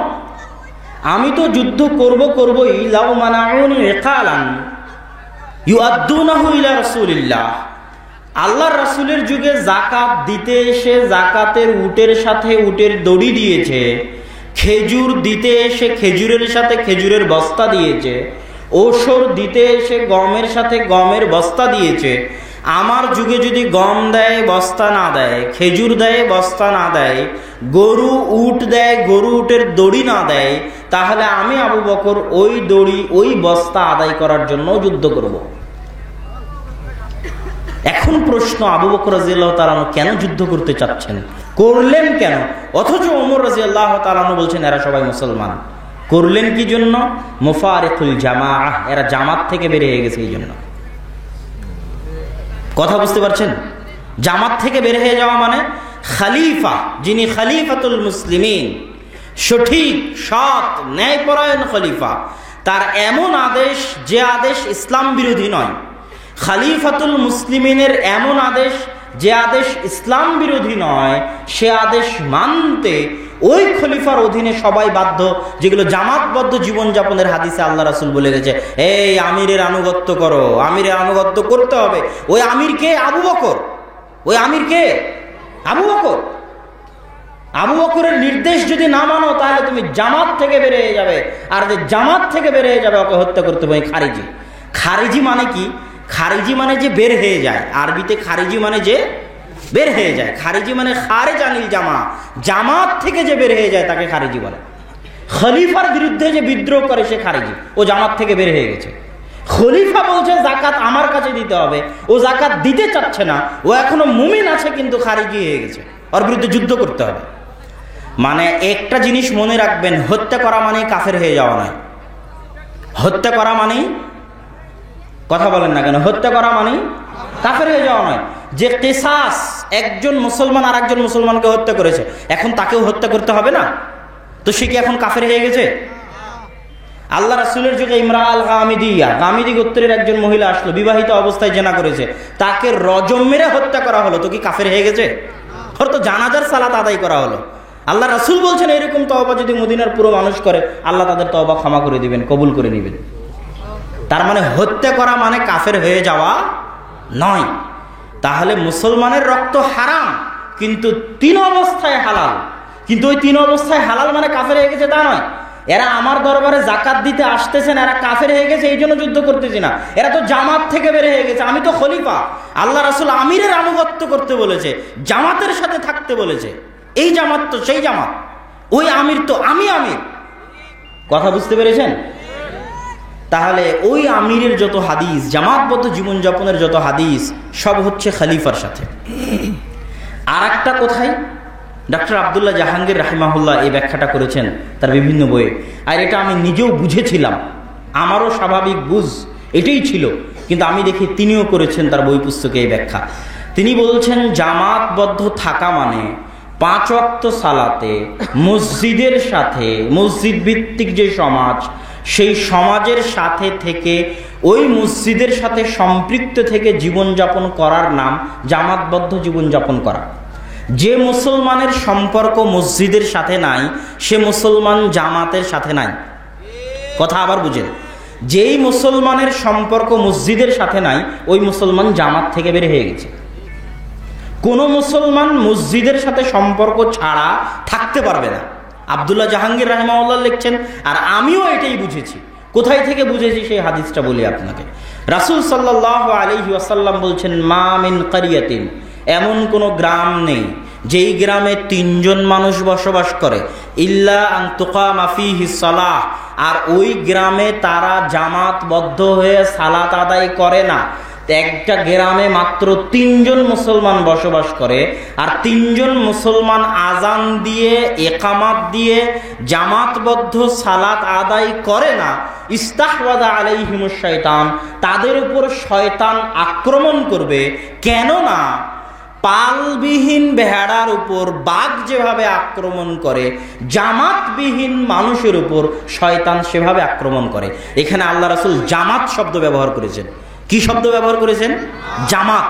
আমি তো যুদ্ধ করবই, লাউ মানাউনি ইকালান ইউআদ্দুনাহু ইলা রাসূলিল্লাহ। আল্লাহর রাসূলের যুগে যাকাত দিতে এসে যাকাতের উটের সাথে উটের দড়ি দিয়েছে, খেজুর দিতে এসে খেজুরের সাথে খেজুরের বস্তা দিয়েছে, ওসর দিতে এসে গমের সাথে গমের বস্তা দিয়েছে। আমার যুগে যদি গম দেয় বস্তা না দেয়, খেজুর দেয় বস্তা না দেয়, গরু উট দেয় গরু উটের দড়ি না দেয়, তাহলে আমি আবু বকর ওই দড়ি ওই বস্তা আদায় করার জন্য যুদ্ধ করব। এখন প্রশ্ন, আবু বকর রাদিয়াল্লাহু তাআলা কেন যুদ্ধ করতে চাচ্ছেন, করলেন কেন? অথচ ওমর রাদিয়াল্লাহু তাআলা বলছেন এরা সবাই মুসলমান। করলেন কি জন্য? মুফারিকুল জামাআহ, এরা জামাত থেকে বের হয়ে গেছে এই জন্য। কথা বুঝতে পারছেন? জামাত থেকে বের হয়ে যাওয়া মানে খলিফা, যিনি খলিফাতুল মুসলিমিন, সঠিক সৎ ন্যায়পরায়ণ খলিফা, তার এমন আদেশ যে আদেশ ইসলাম বিরোধী নয়, খলিফাতুল মুসলিমিনের এমন আদেশ যে আদেশ ইসলাম বিরোধী নয়, সে আদেশ মানতে ওই খলিফার অধীনে সবাই বাধ্য, যেগুলো জামাতবদ্ধ জীবনযাপনের হাদিসে আল্লাহ রাসূল বলে গেছে, এই আমিরের আনুগত্য করো, আমিরের আনুগত্য করতে হবে। ওই আমির কে? আবু বকর। ওই আমির কে? আবু বকর। আবু বকরের নির্দেশ যদি না মানো তাহলে তুমি জামাত থেকে বের হয়ে যাবে, আর যে জামাত থেকে বের হয়ে যাবে ওকে হত্যা করতে হবে। খারিজি। খারিজি মানে কি? খারিজি মানে যে বের হয়ে যায়, আরবিতে খারিজি মানে যে বের হয়ে যায়। খারিজি মানে খারেজ আনিল জামা, জামাত থেকে যে বের হয়ে যায় তাকে খারিজি বলে। খলিফার বিরুদ্ধে যে বিদ্রোহ করে সে খারিজি, ও জামাত থেকে বের হয়ে গেছে। খলিফা বলছে জাকাত আমার কাছে দিতে হবে, ও জাকাত দিতে চাচ্ছে না, ও এখনো মুমিন আছে কিন্তু খারিজি হয়ে গেছে, ওর বিরুদ্ধে যুদ্ধ করতে হবে। মানে একটা জিনিস মনে রাখবেন, হত্যা করা মানে কাফের হয়ে যাওয়া নয়। হত্যা করা মানে, কথা বলেন না কেন, হত্যা করা মানে কাফের হয়ে যাওয়া নয়। যে কিসাস, একজন মুসলমান আর একজন মুসলমানকে হত্যা করেছে, এখন তাকেও হত্যা করতে হবে না? তো সে কি এখন কাফের হয়ে গেছে? আল্লাহ রাসূলের যুগে ইমরা আল গামিদিয়া, গামিদি গোত্রের একজন মহিলা আসলো, বিবাহিত অবস্থায় জেনা করেছে, তাকে রজম মেরে হত্যা করা হলো, তো কি কাফের হয়ে গেছে? ওর তো জানাজার সালাত আদায় করা হলো। আল্লাহ রাসূল বলছেন এরকম তওবা যদি মদিনার পুরো মানুষ করে, আল্লাহ তাদের তওবা ক্ষমা করে দিবেন, কবুল করে নেবেন। তার মানে হত্যা করা মানে কাফের হয়ে যাওয়া নয়। তাহলে মুসলমানের রক্ত হারাম, কিন্তু 3 অবস্থায় হালাল। কিন্তু ওই 3 অবস্থায় হালাল মানে কাফের হয়ে গেছে তা নয়। এরা আমার দরবারে জাকাত দিতে আসতেছেন, এরা কাফের হয়ে গেছে এই জন্য যুদ্ধ করতেছি না, এরা তো জামাত থেকে বের হয়ে গেছে। আমি তো খলিফা, আল্লাহ রাসূল আমিরের আনুগত্য করতে বলেছে, জামাতের সাথে থাকতে বলেছে। এই জামাত তো সেই জামাত, ওই আমির তো আমি আমির। কথা বুঝতে পেরেছেন? তাহলে ওই আমিরের যত হাদিস, জামাতবদ্ধ জীবনযাপনের যত হাদিস, সব হচ্ছে খলিফার সাথে। আর একটা কোথায় ডক্টর আব্দুল্লাহ জাহাঙ্গীর রাহিমাহুল্লাহ এই ব্যাখ্যাটা করেছেন তার বিভিন্ন বইয়ে, আর এটা আমি নিজেও বুঝেছিলাম, আমারও স্বাভাবিক বুঝ এটাই ছিল, কিন্তু আমি দেখি তিনিও করেছেন তার বই পুস্তকে এই ব্যাখ্যা। তিনি বলছেন জামাতবদ্ধ থাকা মানে 5 ওয়াক্ত সালাতে মসজিদের সাথে, মসজিদ ভিত্তিক যে সমাজ, সেই সমাজের সাথে থেকে, ওই মসজিদের সাথে সম্পৃক্ত থেকে জীবনযাপন করার নাম জামাতবদ্ধ জীবনযাপন করা। যে মুসলমানের সম্পর্ক মসজিদের সাথে নাই, সে মুসলমান জামাতের সাথে নাই। কথা আবার বুঝেন, যেই মুসলমানের সম্পর্ক মসজিদের সাথে নাই, ওই মুসলমান জামাত থেকে বের হয়ে গেছে। কোন মুসলমান মসজিদের সাথে সম্পর্ক ছাড়া থাকতে পারবে না। আব্দুল্লাহ জাহাঙ্গীর রাহিমাহুল্লাহ লিখছেন, আর আমিও এটাই বুঝেছি। কোথায় থেকে বুঝেছি সেই হাদিসটা বলি আপনাকে। রাসূল সাল্লাল্লাহু আলাইহি ওয়াসাল্লাম বলছেন, মা মিন কারিয়াতিন, এমন কোন গ্রাম নেই যেই গ্রামে 3 জন মানুষ বসবাস করে, ইল্লা আন তুকামা ফীহি সালাহ, আর ওই গ্রামে তারা জামাতবদ্ধ হয়ে সালাত আদায় করে না। একটা গ্রামে মাত্র 3 জন মুসলমান বসবাস করে, আর 3 জন মুসলমান আজান দিয়ে, একামাত দিয়ে জামাতবদ্ধ সালাত আদায় করে না, ইস্তাহওয়াদা আলাইহিমুশ শাইতান, তাদের উপর শয়তান আক্রমণ করবে। কেননা পালবিহীন ভেড়ার উপর বাঘ যেভাবে আক্রমণ করে, জামাতবিহীন মানুষের উপর শয়তান সেভাবে আক্রমণ করে। এখানে আল্লাহ রাসূল জামাত শব্দ ব্যবহার করেছেন। কি শব্দ ব্যবহার করেছেন? জামাত।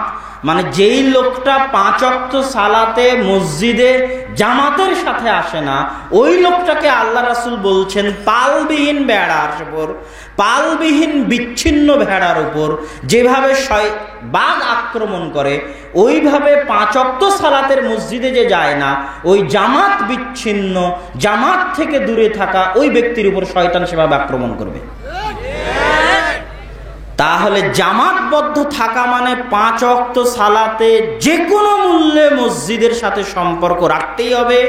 মানে যেই লোকটা 5 ওয়াক্ত সালাতে মসজিদে জামাতের সাথে আসে না, ওই লোকটাকে আল্লাহ রাসূল বলছেন পালবিহীন ভেড়ার উপর, পালবিহীন বিচ্ছিন্ন ভেড়ার উপর যেভাবে বাঘ আক্রমণ করে, ওইভাবে 5 ওয়াক্ত সালাতের মসজিদে যে যায় না, ওই জামাত বিচ্ছিন্ন, জামাত থেকে দূরে থাকা ওই ব্যক্তির উপর শয়তান সেভাবে আক্রমণ করবে। তাহলে জামাতবদ্ধ থাকা মানে 5 ওয়াক্ত সালাতে যে কোনো মূল্যে মসজিদের সাথে সম্পর্ক রাখতেই হবে।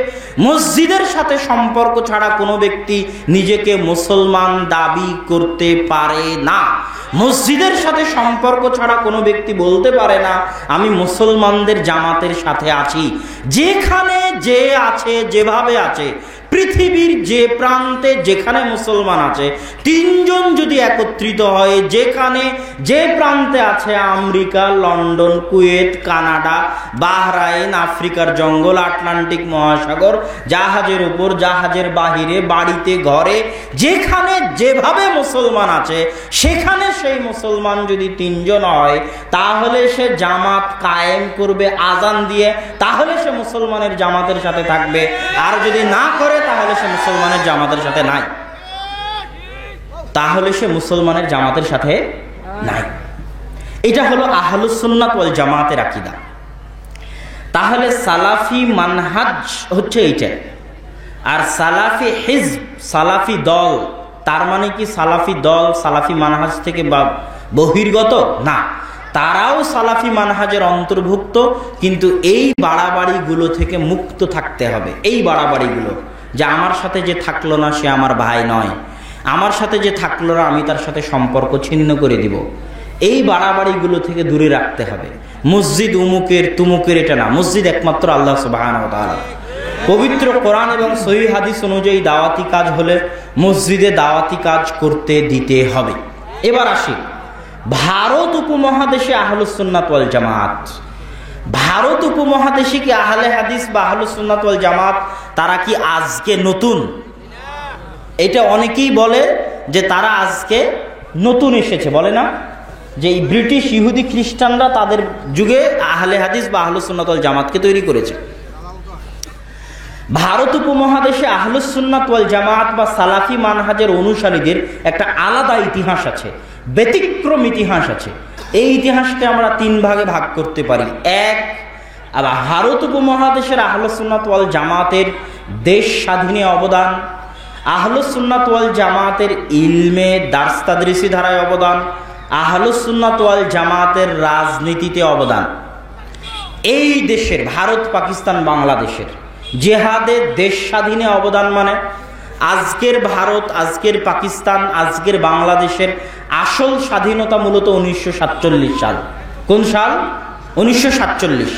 মসজিদের সাথে সম্পর্ক ছাড়া কোনো ব্যক্তি নিজেকে মুসলমান দাবি করতে পারে না। মসজিদের সাথে সম্পর্ক ছাড়া কোনো ব্যক্তি বলতে পারে না আমি মুসলমানদের জামাতের সাথে আছি। যেখানে যে আছে, যেভাবে আছে, পৃথিবীর যে প্রান্তে যেখানে মুসলমান আছে, 3 জন যদি একত্রিত হয়, যেখানে যে প্রান্তে আছে, America, London, Kuwait, Canada, Bahrain, আফ্রিকার জঙ্গল, আটলান্টিক মহাসাগর, জাহাজের উপর, জাহাজের বাহিরে, বাড়িতে, ঘরে, যেখানে যেভাবে মুসলমান আছে, সেখানে সেই মুসলমান যদি 3 জন হয়, তাহলে সে জামাত কায়েম করবে আজান দিয়ে, তাহলে সে মুসলমানের জামাতের সাথে থাকবে। আর যদি না করে তাহলে সে মুসলমানের জামাতের সাথে নাই, তাহলে সে মুসলমানের জামাতের সাথে নাই। এটা হলো আহলুস সুন্নাত ওয়াল জামাতের আকীদা। তাহলে সালাফি মানহাজ হচ্ছে এইটা। আর সালাফি হিজব, সালাফি দল, তার মানে কি সালাফি দল সালাফি মানহাজ থেকে বহির্গত না, তারাও সালাফি মানহাজের অন্তর্ভুক্ত, কিন্তু এই বাড়াবাড়িগুলো থেকে মুক্ত থাকতে হবে। এই বাড়াবাড়িগুলো, যে আমার সাথে যে থাকলো না সে আমার ভাই নয়, আমার সাথে যে থাকলো না আমি তার সাথে সম্পর্ক ছিন্ন করে দিব, এই বাড়াবাড়িগুলো থেকে দূরে রাখতে হবে। মসজিদ উমুকের তুমুকের এটা না, মসজিদ একমাত্র আল্লাহ সুবহানাহু ওয়া তাআলা। পবিত্র কোরআন এবং সহিহ হাদিস অনুযায়ী দাওয়াতি কাজ হলে মসজিদে দাওয়াতি কাজ করতে দিতে হবে। এবার আসি ভারত উপমহাদেশে আহলুস সুন্নাত ওয়াল জামাত। ভারত উপমহাদেশে কি আহলে হাদিস বা আহলুস সুন্নাত ওয়াল জামাত তারা কি আজকে নতুন? এটা অনেকেই বলে যে তারা আজকে নতুন এসেছে, বলে না যে এই ব্রিটিশ ইহুদি খ্রিস্টানরা তাদের যুগে আহলে হাদিস বা আহলুস সুন্নাত ওয়াল জামাতকে তৈরি করেছে। ভারত উপমহাদেশে আহলুস সুন্নাত ওয়াল জামাত বা সালাফি মানহাজের অনুসারীদের একটা আলাদা ইতিহাস আছে, ব্যতিক্রম ইতিহাস আছে। এই ইতিহাসকে আমরা 3 ভাগে ভাগ করতে পারি। এক, ভারত উপমহাদেশের আহলুস সুন্নাত ওয়াল জামাতের দেশ স্বাধীনে অবদান, আহলুস সুন্নাত ওয়াল জামাতের ইলমে দার্স তাদরিসি ধারায় অবদান, আহলুস সুন্নাত ওয়াল জামাতের রাজনীতিতে অবদান। এই দেশের ভারত, পাকিস্তান, বাংলাদেশের জেহাদে দেশ স্বাধীনে অবদান মানে আজকের ভারত, আজকের পাকিস্তান, আজকের বাংলাদেশের আসল স্বাধীনতা মূলত 1947 সাল। কোন সাল? 1947।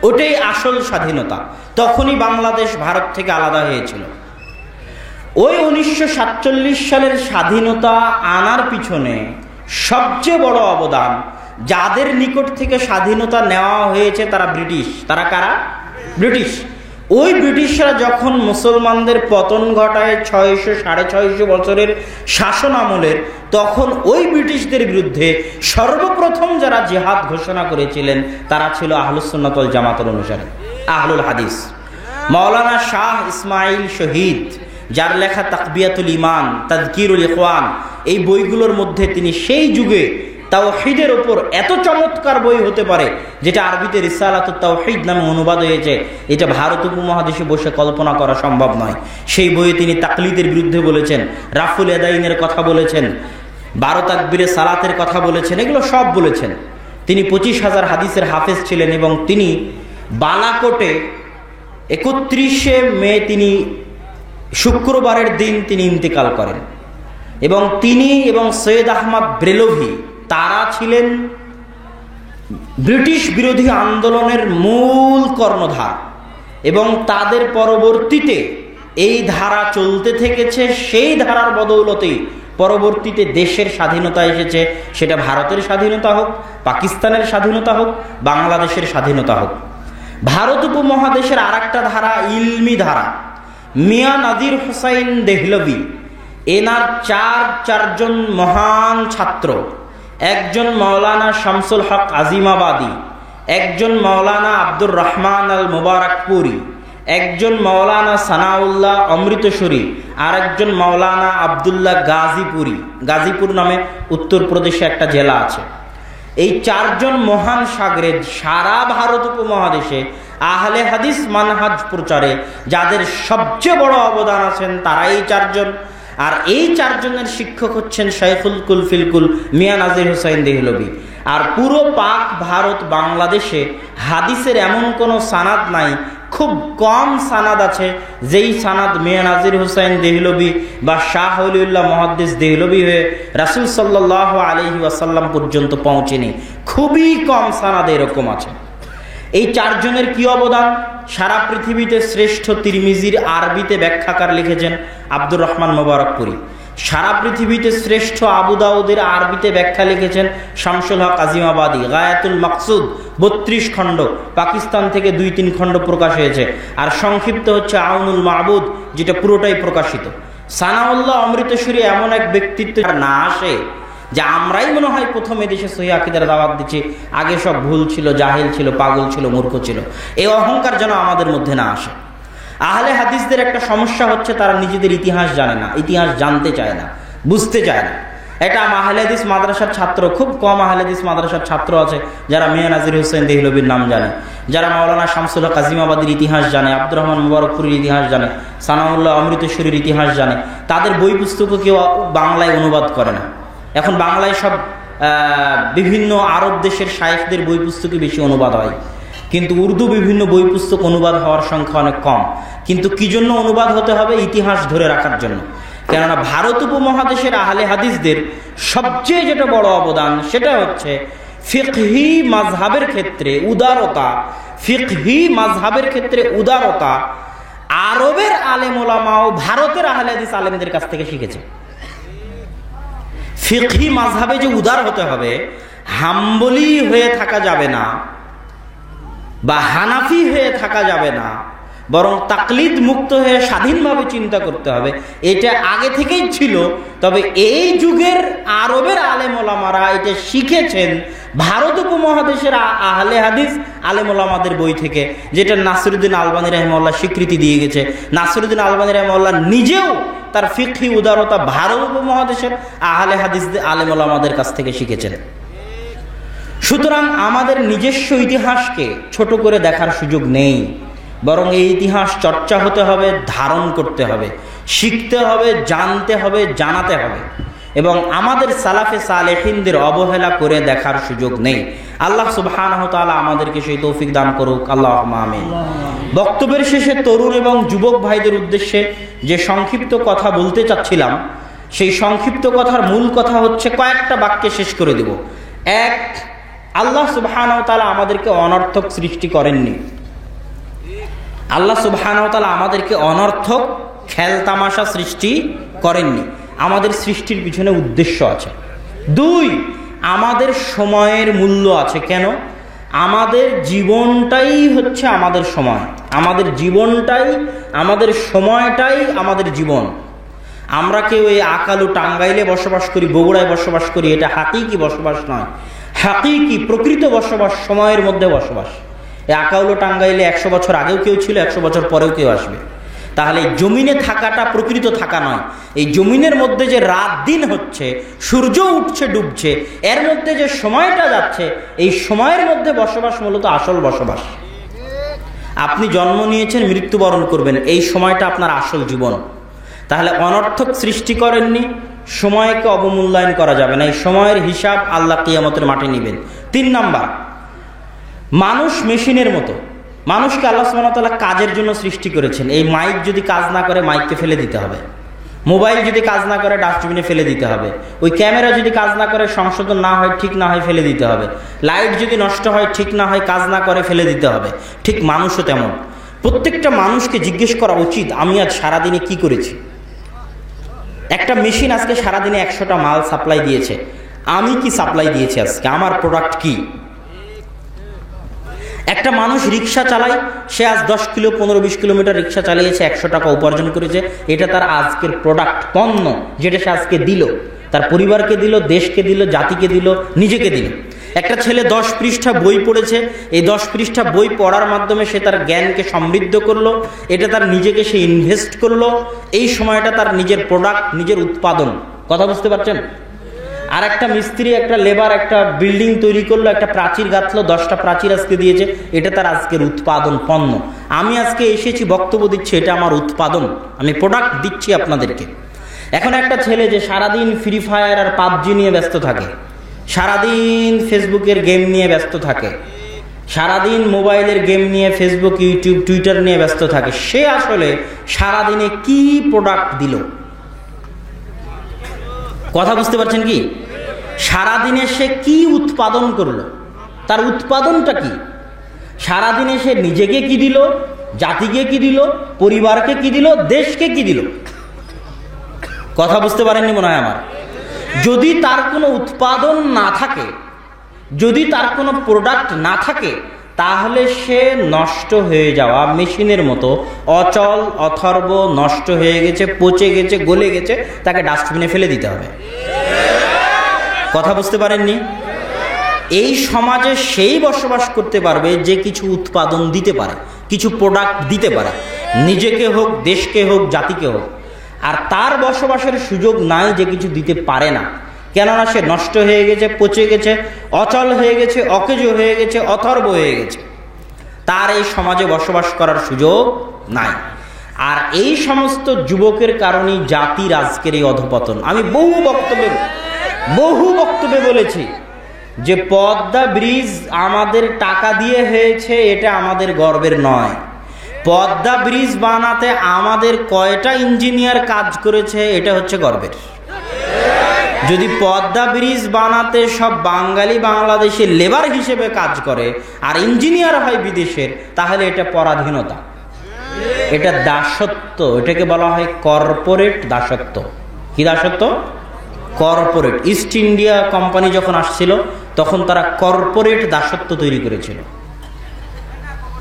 ওটাই আসল স্বাধীনতা। তখনই বাংলাদেশ ভারত থেকে আলাদা হয়েছিল। ওই 1947 সালের স্বাধীনতা আনার পিছনে সবচেয়ে বড় অবদান, যাদের নিকট থেকে স্বাধীনতা নেওয়া হয়েছে তারা ব্রিটিশ। তারা কারা? ব্রিটিশ। ওই ব্রিটিশরা যখন মুসলমানদের পতন ঘটায় 600-650 বছরের শাসন আমলের, তখন ওই ব্রিটিশদের বিরুদ্ধে সর্বপ্রথম যারা জিহাদ ঘোষণা করেছিলেন তারা ছিল আহলুস সুন্নাত ওয়াল জামাতের অনুসারী, আহলুল হাদিস। মাওলানা শাহ ইসমাইল শহীদ, যার লেখা তাকবিয়াতুল ঈমান, তাযকিরুল ইখওয়ান, এই বইগুলোর মধ্যে তিনি সেই যুগে তাওহীদের ওপর এত চমৎকার বই হতে পারে, যেটা আরবিতে রিসালাতুত তাওহীদ নামে অনুবাদ হয়েছে, এটা ভারত উপমহাদেশে বসে কল্পনা করা সম্ভব নয়। সেই বইয়ে তিনি তাকলিদের বিরুদ্ধে বলেছেন, রাফুল এদাইনের কথা বলেছেন, 12 তাকবীরে সালাতের কথা বলেছেন, এগুলো সব বলেছেন। তিনি 25,000 হাদিসের হাফেজ ছিলেন এবং তিনি বালাকোটে 31শে মে তিনি শুক্রবারের দিন তিনি ইন্তেকাল করেন। এবং তিনি এবং সৈয়দ আহমদ ব্রেলভি তারা ছিলেন ব্রিটিশ বিরোধী আন্দোলনের মূল কর্ণধার, এবং তাদের পরবর্তীতে এই ধারা চলতে থেকেছে। সেই ধারার বদৌলতেই পরবর্তীতে দেশের স্বাধীনতা এসেছে, সেটা ভারতের স্বাধীনতা হোক, পাকিস্তানের স্বাধীনতা হোক, বাংলাদেশের স্বাধীনতা হোক। ভারত উপমহাদেশের আর একটা ধারা ইলমি ধারা, মিয়া নাদির হুসাইন দেহলভি, এনার চারজন মহান ছাত্র, একজন মাওলানা শামসুল হক আজিমাবাদী, একজন মাওলানা আব্দুর রহমান আল মুবারকপুরি, একজন মাওলানা সানাউল্লাহ অমৃতসরী, আর একজন মাওলানা আবদুল্লাহ গাজীপুরি। গাজীপুর নামে উত্তরপ্রদেশে একটা জেলা আছে। এই 4 জন মহান শাগরেদ সারা ভারত উপমহাদেশে আহলে হাদিস মানহাজ প্রচারে যাদের সবচেয়ে বড় অবদান আছেন তারা এই 4 জন। আর এই চারজনের শিক্ষক হচ্ছেন শাইখুল কুল ফিলকুল মিয়া নাজির হোসাইন দেহলভী। আর পুরো পাক ভারত বাংলাদেশে হাদিসের এমন কোনো সানাদ নাই, খুব কম সানাদ আছে যেই সানাদ মিয়া নাজির হোসাইন দেহলভী বা শাহ ওলিউল্লাহ মুহাদ্দিস দেহলভী হয়ে রাসূল সাল্লাল্লাহু আলাইহি ওয়াসাল্লাম পর্যন্ত পৌঁছেনি। খুবই কম সানাদ এরকম আছে। এই চারজনের কি অবদান? সারা পৃথিবীতে শ্রেষ্ঠ তিরমিজির আরবিতে ব্যাখ্যাকার লিখেছেন আব্দুর রহমান মোবারকপুরী। সারা পৃথিবীতে শ্রেষ্ঠ আবু দাউদের আরবিতে ব্যাখ্যা লিখেছেন শামসুল হক আজিমাবাদী। গায়াতুল মাকসুদ 32 খণ্ড, পাকিস্তান থেকে 2-3 খণ্ড প্রকাশ হয়েছে। আর সংক্ষিপ্ত হচ্ছে আউনুল মাহবুদ, যেটা পুরোটাই প্রকাশিত। সানাউল্লাহ অমৃতসরী এমন এক ব্যক্তিত্ব না আসে যে আমরাই মনে হয় প্রথম এদেশে সহিহ আকীদার দাওয়াত দিচ্ছি, আগে সব ভুল ছিল, জাহেল ছিল, পাগল ছিল, মূর্খ ছিল। এই অহংকার যেন আমাদের মধ্যে না আসে। আহলে হাদিসদের একটা সমস্যা হচ্ছে তারা নিজেদের ইতিহাস জানে না, ইতিহাস জানতে চায় না, বুঝতে চায় না। এটা আহলে হাদিস মাদ্রাসার ছাত্র, খুব কম আহলে হাদিস মাদ্রাসার ছাত্র আছে যারা মিয়া নাজির হোসেন দেহলভীর নাম জানে, যারা মাওলানা শামসুল হক আজিমাবাদীর ইতিহাস জানে, আব্দুর রহমান মুবারকপুরীর ইতিহাস জানে, সানাউল্লাহ অমৃতসরীর ইতিহাস জানে। তাদের বই পুস্তকও কেউ বাংলায় অনুবাদ করে না। এখন বাংলায় সব বিভিন্ন আরব দেশের শায়েখদের বই পুস্তকই বেশি অনুবাদ হয়, কিন্তু উর্দু বিভিন্ন বই পুস্তক অনুবাদ হওয়ার সংখ্যা অনেক কম। কিন্তু কি জন্য অনুবাদ হতে হবে? ইতিহাস ধরে রাখার জন্য। কেননা ভারত উপমহাদেশের আহলে হাদিসদের সবচেয়ে যেটা বড় অবদান সেটা হচ্ছে ফিকহি মাযহাবের ক্ষেত্রে উদারতা। ফিকহি মাযহাবের ক্ষেত্রে উদারতা আরবের আলেম ওলামাও ভারতের আহলে হাদিস আলেমদের কাছ থেকে শিখেছে। ফিকহি মাযহাবে যে উদার হতে হবে, হাম্বলি হয়ে থাকা যাবে না বা হানাফি হয়ে থাকা যাবে না, বরং তাকলিদ মুক্ত হয়ে স্বাধীনভাবে চিন্তা করতে হবে, এটা আগে থেকেই ছিল। তবে এই যুগের আরবের আলেম ওলামারা এটা শিখেছেন ভারত উপমহাদেশের আহলে হাদিস আলেম ওলামাদের বই থেকে, যেটা নাসিরউদ্দিন আলবানী রাহিমাহুল্লাহ স্বীকৃতি দিয়ে গেছে। নাসিরউদ্দিন আলবানী রাহিমাহুল্লাহ নিজেও তার ফিকহি উদারতা ভারত উপমহাদেশের আহলে হাদিস আলেম ওলামাদের কাছ থেকে শিখেছেন। সুতরাং আমাদের নিজস্ব ইতিহাসকে ছোট করে দেখার সুযোগ নেই, বরং এই ইতিহাস চর্চা হতে হবে, ধারণ করতে হবে, শিখতে হবে, জানতে হবে, জানাতে হবে। এবং আমাদের সালাফে সালেহিনদের অবহেলা করে দেখার সুযোগ নেই। আল্লাহ সুবহানাহু ওয়া তাআলা আমাদেরকে সেই তৌফিক দান করুক, আল্লাহুম্মা আমিন। বক্তব্যের শেষে তরুণ এবং যুবক ভাইদের উদ্দেশ্যে যে সংক্ষিপ্ত কথা বলতে চাচ্ছিলাম, সেই সংক্ষিপ্ত কথার মূল কথা হচ্ছে, কয়েকটা বাক্যে শেষ করে দেব। এক, আল্লাহ সুবহানাহু ওয়া তাআলা আমাদেরকে অনর্থক সৃষ্টি করেননি। আল্লাহ সুবহানাহু ওয়া তাআলা আমাদেরকে অনর্থক খেলতামাশা সৃষ্টি করেননি। আমাদের সৃষ্টির পিছনে উদ্দেশ্য আছে। দুই, আমাদের সময়ের মূল্য আছে। কেন? আমাদের জীবনটাই হচ্ছে আমাদের সময়, আমাদের জীবনটাই, আমাদের সময়টাই আমাদের জীবন। আমরা কেউ এই আকালু টাঙ্গাইলে বসবাস করি, বগুড়ায় বসবাস করি, এটা হাকিকি বসবাস নয়। হাকিকি প্রকৃত বসবাস সময়ের মধ্যে বসবাস। এই আকাউলো টাঙ্গাইলে 100 বছর আগেও কেউ ছিল, 100 বছর পরেও কেউ আসবে। তাহলে এই জমিনে থাকাটা প্রকৃত থাকা নয়। এই জমিনের মধ্যে যে রাত দিন হচ্ছে, সূর্য উঠছে ডুবছে, এর মধ্যে যে সময়টা যাচ্ছে, এই সময়ের মধ্যে বসবাস মূলত আসল বসবাস। আপনি জন্ম নিয়েছেন, মৃত্যুবরণ করবেন, এই সময়টা আপনার আসল জীবন। তাহলে অনর্থক সৃষ্টি করেননি, সময়কে অবমূল্যায়ন করা যাবে না। এই সময়ের হিসাব আল্লাহ কিয়ামতের মাঠে নেবেন। 3 নাম্বার, মানুষ মেশিনের মতো। মানুষকে আল্লাহ সুবহানাহু ওয়া তাআলা কাজের জন্য সৃষ্টি করেছেন। এই মাইক যদি কাজ না করে, মাইককে ফেলে দিতে হবে। মোবাইল যদি কাজ না করে, ডাস্টবিনে ফেলে দিতে হবে। ওই ক্যামেরা যদি কাজ না করে, সংশোধন না হয়, ঠিক না হয়, ফেলে দিতে হবে। লাইট যদি নষ্ট হয়, ঠিক না হয়, কাজ না করে, ফেলে দিতে হবে। ঠিক মানুষও তেমন। প্রত্যেকটা মানুষকে জিজ্ঞেস করা উচিত, আমি আজ সারাদিনে কি করেছি। একটা মেশিন আজকে সারাদিনে 100টা মাল সাপ্লাই দিয়েছে, আমি কি সাপ্লাই দিয়েছি আজকে, আমার প্রোডাক্ট কি। একটা মানুষ রিক্সা চালায়, সে আজ 10 কিলো 15-20 কিলোমিটার রিক্সা চালিয়েছে, 100 টাকা উপার্জন করেছে, এটা তার আজকের প্রোডাক্ট, পণ্য, যেটা সে আজকে দিল, তার পরিবারকে দিল, দেশকে দিল, জাতিকে দিল, নিজেকে দিল। একটা ছেলে 10 পৃষ্ঠা বই পড়েছে, এই 10 পৃষ্ঠা বই পড়ার মাধ্যমে সে তার জ্ঞানকে সমৃদ্ধ করলো, এটা তার নিজেকে সে ইনভেস্ট করলো, এই সময়টা তার নিজের প্রোডাক্ট, নিজের উৎপাদন। কথা বুঝতে পারছেন? আর একটা মিস্ত্রি, একটা লেবার একটা বিল্ডিং তৈরি করলো, একটা প্রাচীর গাঁথলো, 10টা প্রাচীর আজকে দিয়েছে, এটা তার আজকের উৎপাদন, পণ্য। আমি আজকে এসেছি, বক্তব্য দিচ্ছি, এটা আমার উৎপাদন, আমি প্রোডাক্ট দিচ্ছি আপনাদেরকে। এখন একটা ছেলে যে সারাদিন ফ্রি ফায়ার আর পাবজি নিয়ে ব্যস্ত থাকে, সারাদিন ফেসবুকের গেম নিয়ে ব্যস্ত থাকে, সারাদিন মোবাইলের গেম নিয়ে ফেসবুক, ইউটিউব, টুইটার নিয়ে ব্যস্ত থাকে, সে আসলে সারাদিনে কি প্রোডাক্ট দিল? কথা বুঝতে পারছেন কি? সারাদিনে সে কি উৎপাদন করলো, তার উৎপাদনটা কি? সারাদিনে সে নিজেকে কি দিল, জাতিকে কি দিল, পরিবারকে কি দিল, দেশকে কি দিল? কথা বুঝতে পারেননি মনে হয় আমার। যদি তার কোনো উৎপাদন না থাকে, যদি তার কোনো প্রোডাক্ট না থাকে, তাহলে সে নষ্ট হয়ে যাওয়া মেশিনের মতো, অচল, অথর্ব, নষ্ট হয়ে গেছে, পচে গেছে, গলে গেছে, তাকে ডাস্টবিনে ফেলে দিতে হবে। কথা বুঝতে পারেননি? এই সমাজে সেই বসবাস করতে পারবে যে কিছু উৎপাদন দিতে পারে, কিছু প্রোডাক্ট দিতে পারে, নিজেকে হোক, দেশকে হোক, জাতিকে হোক। আর তার বসবাসের সুযোগ নাই যে কিছু দিতে পারে না, কেননা সে নষ্ট হয়ে গেছে, পচে গেছে, অচল হয়ে গেছে, অকেজো হয়ে গেছে, অথর্ব হয়ে গেছে। তার এই সমাজে বসবাস করার সুযোগ নাই। আর এই সমস্ত যুবকের কারণেই জাতির আজকের এই অধঃপতন। আমি বহু বক্তব্যে বলেছি যে পদ্মা ব্রিজ আমাদের টাকা দিয়ে হয়েছে, এটা আমাদের গর্বের নয়। পদ্মা ব্রিজ বানাতে আমাদের কয়টা ইঞ্জিনিয়ার কাজ করেছে, এটা হচ্ছে গর্বের। যদি পদ্মা ব্রিজ বানাতে সব বাঙালি বাংলাদেশের লেবার হিসেবে কাজ করে আর ইঞ্জিনিয়ার হয় বিদেশের, তাহলে এটা পরাধীনতা, এটা দাসত্ব। এটাকে বলা হয় কর্পোরেট দাসত্ব। কি দাসত্ব? কর্পোরেট। ইস্ট ইন্ডিয়া কোম্পানি যখন আসছিল তখন তারা কর্পোরেট দাসত্ব তৈরি করেছিল।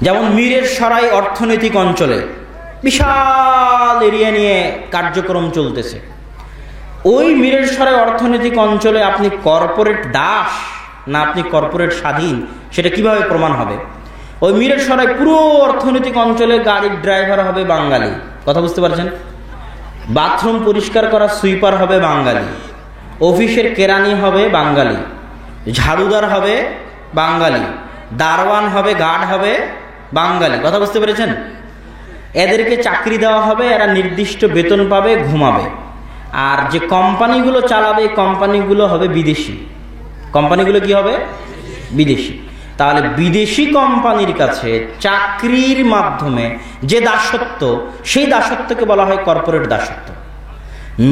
যেমন মীরের সরাই অর্থনৈতিক অঞ্চলে বিশাল এরিয়া নিয়ে কার্যক্রম চলতেছে। ওই মীরের সরাই অর্থনৈতিক অঞ্চলে আপনি কর্পোরেট দাস না আপনি কর্পোরেট স্বাধীন, সেটা কিভাবে প্রমাণ হবে? ওই মীরের সরাই পুরো অর্থনৈতিক অঞ্চলে গাড়ির ড্রাইভার হবে বাঙালি। কথা বুঝতে পারছেন? বাথরুম পরিষ্কার করা সুইপার হবে বাঙালি, অফিসের কেরানি হবে বাঙালি, ঝাড়ুদার হবে বাঙালি, দারওয়ান হবে, গার্ড হবে বাঙালি। কথা বুঝতে পেরেছেন? এদেরকে চাকরি দেওয়া হবে, এরা নির্দিষ্ট বেতন পাবে, ঘুমাবে। আর যে কোম্পানিগুলো চালাবে, কোম্পানিগুলো হবে বিদেশি। কোম্পানিগুলো কি হবে? বিদেশি। তাহলে বিদেশি কোম্পানির কাছে চাকরির মাধ্যমে যে দাসত্ব, সেই দাসত্বকে বলা হয় কর্পোরেট দাসত্ব।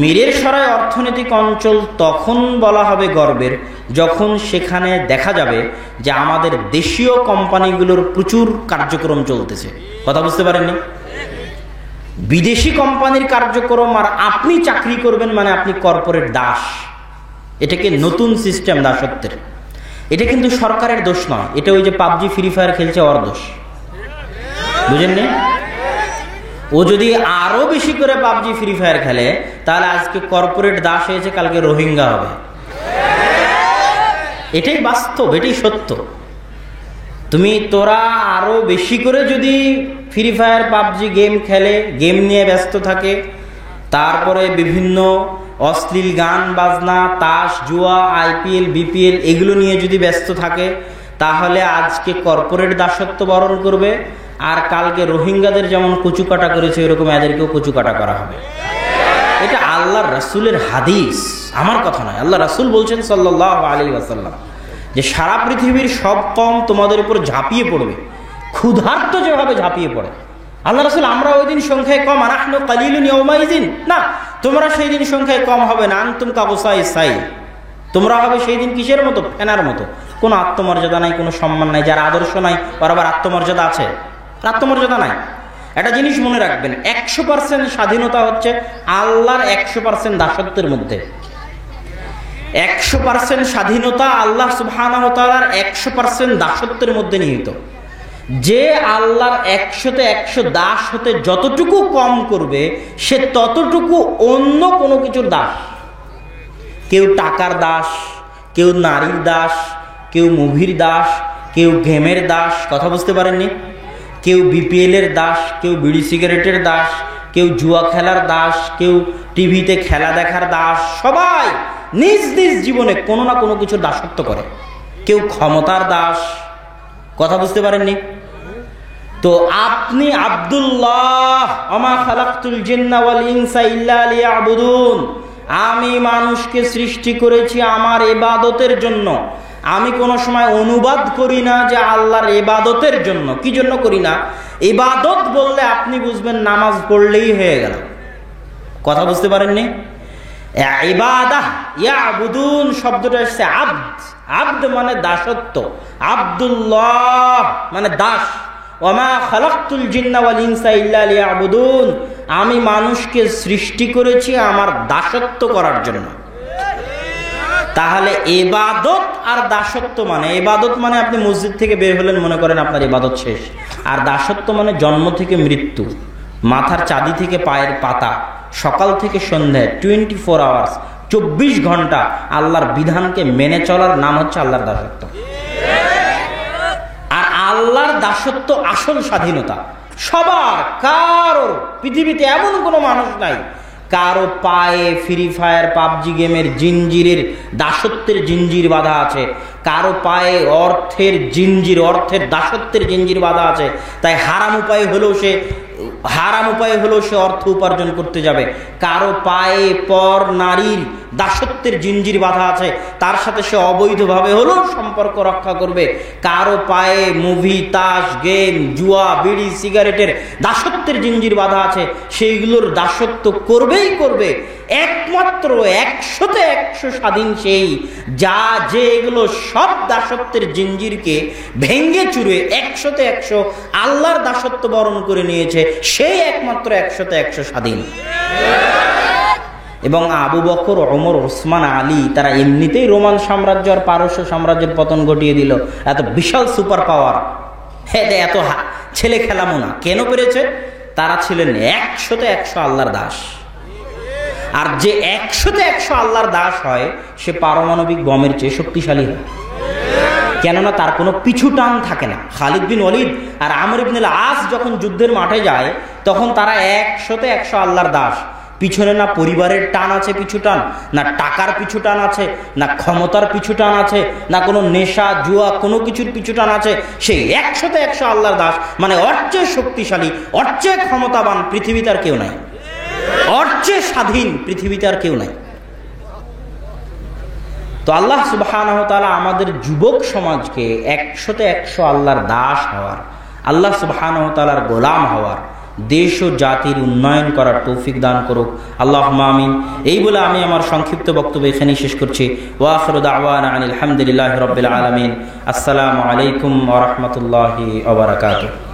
মীরের সরাই অর্থনৈতিক অঞ্চল তখন বলা হবে গর্বের, যখন সেখানে দেখা যাবে যে আমাদের দেশীয় কোম্পানিগুলোর প্রচুর কার্যক্রম চলতেছে। কথা বুঝতে পারেননি? বিদেশি কোম্পানির কার্যক্রম আর আপনি চাকরি করবেন মানে আপনি কর্পোরেট দাস। এটাকে নতুন সিস্টেম দাসত্বের। এটা কিন্তু সরকারের দোষ নয়, এটা ওই যে পাবজি, ফ্রি ফায়ার খেলছে ওর দোষ। বুঝেননি? ও যদি আরো বেশি করে পাবজি, ফ্রি ফায়ার খেলে, তাহলে আজকে কর্পোরেট দাস হয়েছে, কালকে রোহিঙ্গা হবে। এটাই বাস্তব, এটাই সত্য। তোরা আরো বেশি করে যদি ফ্রি ফায়ার, পাবজি গেম খেলে, গেম নিয়ে ব্যস্ত থাকে, তারপরে বিভিন্ন অশ্লীল গান বাজনা, তাস, জুয়া, আইপিএল, বিপিএল এগুলো নিয়ে যদি ব্যস্ত থাকে, তাহলে আজকে কর্পোরেট দাসত্ব বরণ করবে, আর কালকে রোহিঙ্গাদের যেমন কচুকাটা করেছে এরকম এদেরকেও কচুকাটা করা হবে। এটা আল্লাহর রাসূলের হাদিস, আমার কথা নয়। আল্লাহ রাসূল বলছেন সাল্লাল্লাহু আলাইহি ওয়াসাল্লাম যে সারা পৃথিবীর সব কম তোমাদের উপর ঝাঁপিয়ে পড়বে, ক্ষুধার্ত যেভাবে ঝাঁপিয়ে পড়ে। আল্লাহ রাসূল, আমরা ওই দিন সংখ্যায় কম, আনাহনু কালিলুন ইয়াউমাইযিন, না তোমরা সেই দিন সংখ্যায় কম হবে না। আনতুম কাবসাই সাই, তোমরা হবে সেই দিন কিসের মতো? ফেনার মতো। কোনো আত্মমর্যাদা নাই, কোনো সম্মান নাই। যার আদর্শ নাই ওর আবার আত্মমর্যাদা আছে? আত্মমর্যাদা নাই। একটা জিনিস মনে রাখবেন, 100% স্বাধীনতা হচ্ছে আল্লাহর 100% দাসত্বের মধ্যে। 100% স্বাধীনতা আল্লাহ সুবহানাহু ওয়া তাআলার 100% দাসত্বের মধ্যে নিহিত। যে আল্লাহর 100তে 100 দাস হতে যতটুকু কম করবে, সে ততটুকু অন্য কোনো কিছুর দাস। কেউ টাকার দাস, কেউ নারীর দাস, কেউ মুভির দাস, কেউ গেমের দাস। কথা বুঝতে পারেননি? কেউ বিপিএলের দাস, কেউ বিড়ি সিগারেটের দাস, কেউ জুয়া খেলার দাস, কেউ টিভিতে খেলা দেখার দাস। সবাই নিজ নিজ জীবনে কোনো না কোনো কিছুর দাসত্ব করে। কেউ ক্ষমতার দাস। কথা বুঝতে পারেননি? তো আপনি আব্দুল্লাহ ওমা খালাকতুল জিন্না ওয়াল ইনসা ইল্লা লিয়াবুদুন, আমি মানুষকে সৃষ্টি করেছি আমার ইবাদতের জন্য। আমি কোনো সময় অনুবাদ করি না যে আল্লাহর ইবাদতের জন্য। কি জন্য করি না? ইবাদত বললে আপনি বুঝবেন নামাজ পড়লেই হয়ে গেল। কথা বুঝতে পারেননি? ইবাদাহ ইয়াবুদুন শব্দটা এসেছে আব্দ। আব্দ মানে দাসত্ব, আব্দুল্লাহ মানে দাস। ওমা খালাকতুল জিন্না ওয়াল ইনসা ইল্লা লিয়াবুদুন, আমি মানুষকে সৃষ্টি করেছি আমার দাসত্ব করার জন্য। তাহলে ইবাদত আর দাসত্ব মানে, ইবাদত মানে আপনি মসজিদ থেকে বের হলেন, মনে করেন আপনার ইবাদত শেষ। আর দাসত্ব মানে জন্ম থেকে মৃত্যু, মাথার চাঁদি থেকে পায়ের পাতা, সকাল থেকে সন্ধ্যায় 24 আওয়ার্স 24 ঘন্টা আল্লাহর বিধানকে মেনে চলার নাম হচ্ছে আল্লাহর দাসত্ব। আর আল্লাহর দাসত্ব আসল স্বাধীনতা সবার। কারোর পৃথিবীতে এমন কোনো মানুষ নাই কারো পায়ে ফ্রি ফায়ার পাবজি গেমের জিঞ্জিরের দাসত্বের জিঞ্জির বাঁধা আছে, কারো পায়ে অর্থের জিঞ্জির, অর্থের দাসত্বের জিঞ্জির বাঁধা আছে। তাই হারাম উপায়ে হলেও সে অর্থ উপার্জন করতে যাবে। কারো পায়ে পর নারীর দাসত্বের জিঞ্জির বাঁধা আছে, তার সাথে সে অবৈধভাবে হলেও সম্পর্ক রক্ষা করবে। কারো পায়ে মুভি, তাস, গেম, জুয়া, বিড়ি, সিগারেটের দাসত্বের জিঞ্জির বাঁধা আছে, সেইগুলোর দাসত্ব করবেই করবে। একমাত্র 100তে 100 স্বাধীন সেই যে এগুলো সব দাসত্বের জিঞ্জিরকে ভেঙ্গে চুরে 100তে 100 আল্লাহর দাসত্ব বরণ করে নিয়েছে, সেই একমাত্র 100তে 100 স্বাধীন। এবং আবু বকর, ওমর, ওসমান, আলী তারা এমনিতেই রোমান সাম্রাজ্য আর পারস্য সাম্রাজ্যের পতন ঘটিয়ে দিল। এত বিশাল সুপার পাওয়ার, এত ছেলে খেলামো না। কেন পেরেছে? তারা ছিলেন 100তে 100 আল্লাহর দাস। আর যে 100তে 100 আল্লাহর দাস হয় সে পারমাণবিক বমের চেয়ে শক্তিশালী হয়, কেননা তার কোনো পিছু টান থাকে না। খালিদ বিন ওয়ালিদ আর আমর ইবনে আস যখন যুদ্ধের মাঠে যায় তখন তারা 100তে 100 আল্লাহর দাস। পিছনে না পরিবারের টান আছে পিছু টান, না টাকার পিছু টান আছে, না ক্ষমতার পিছু টান আছে, না কোনো নেশা জুয়া কোনো কিছুর পিছু টান আছে। সেই 100তে 100 আল্লাহর দাস মানে ওর চেয়ে শক্তিশালী, ওর চেয়ে ক্ষমতাবান পৃথিবীতে আর কেউ নাই, ওর চেয়ে স্বাধীন পৃথিবীতে আর কেউ নাই। তো আল্লাহ সুবহানাহু ওয়া তাআলা আমাদের যুবক সমাজকে 100তে 100 আল্লাহর দাস হওয়ার, আল্লাহ সুবহানাহু ওয়া তাআলার গোলাম হওয়ার, দেশ ও জাতির উন্নয়ন করার তৌফিক দান করুক। আল্লাহুম্মা আমিন। এই বলে আমি আমার সংক্ষিপ্ত বক্তব্য এখানেই শেষ করছি। ওয়া আখিরু দাওয়ানা আনিল হামদুলিল্লাহি রাব্বিল আলামিন। আসসালামু আলাইকুম ওয়া রাহমাতুল্লাহি ওয়া বারাকাতুহু।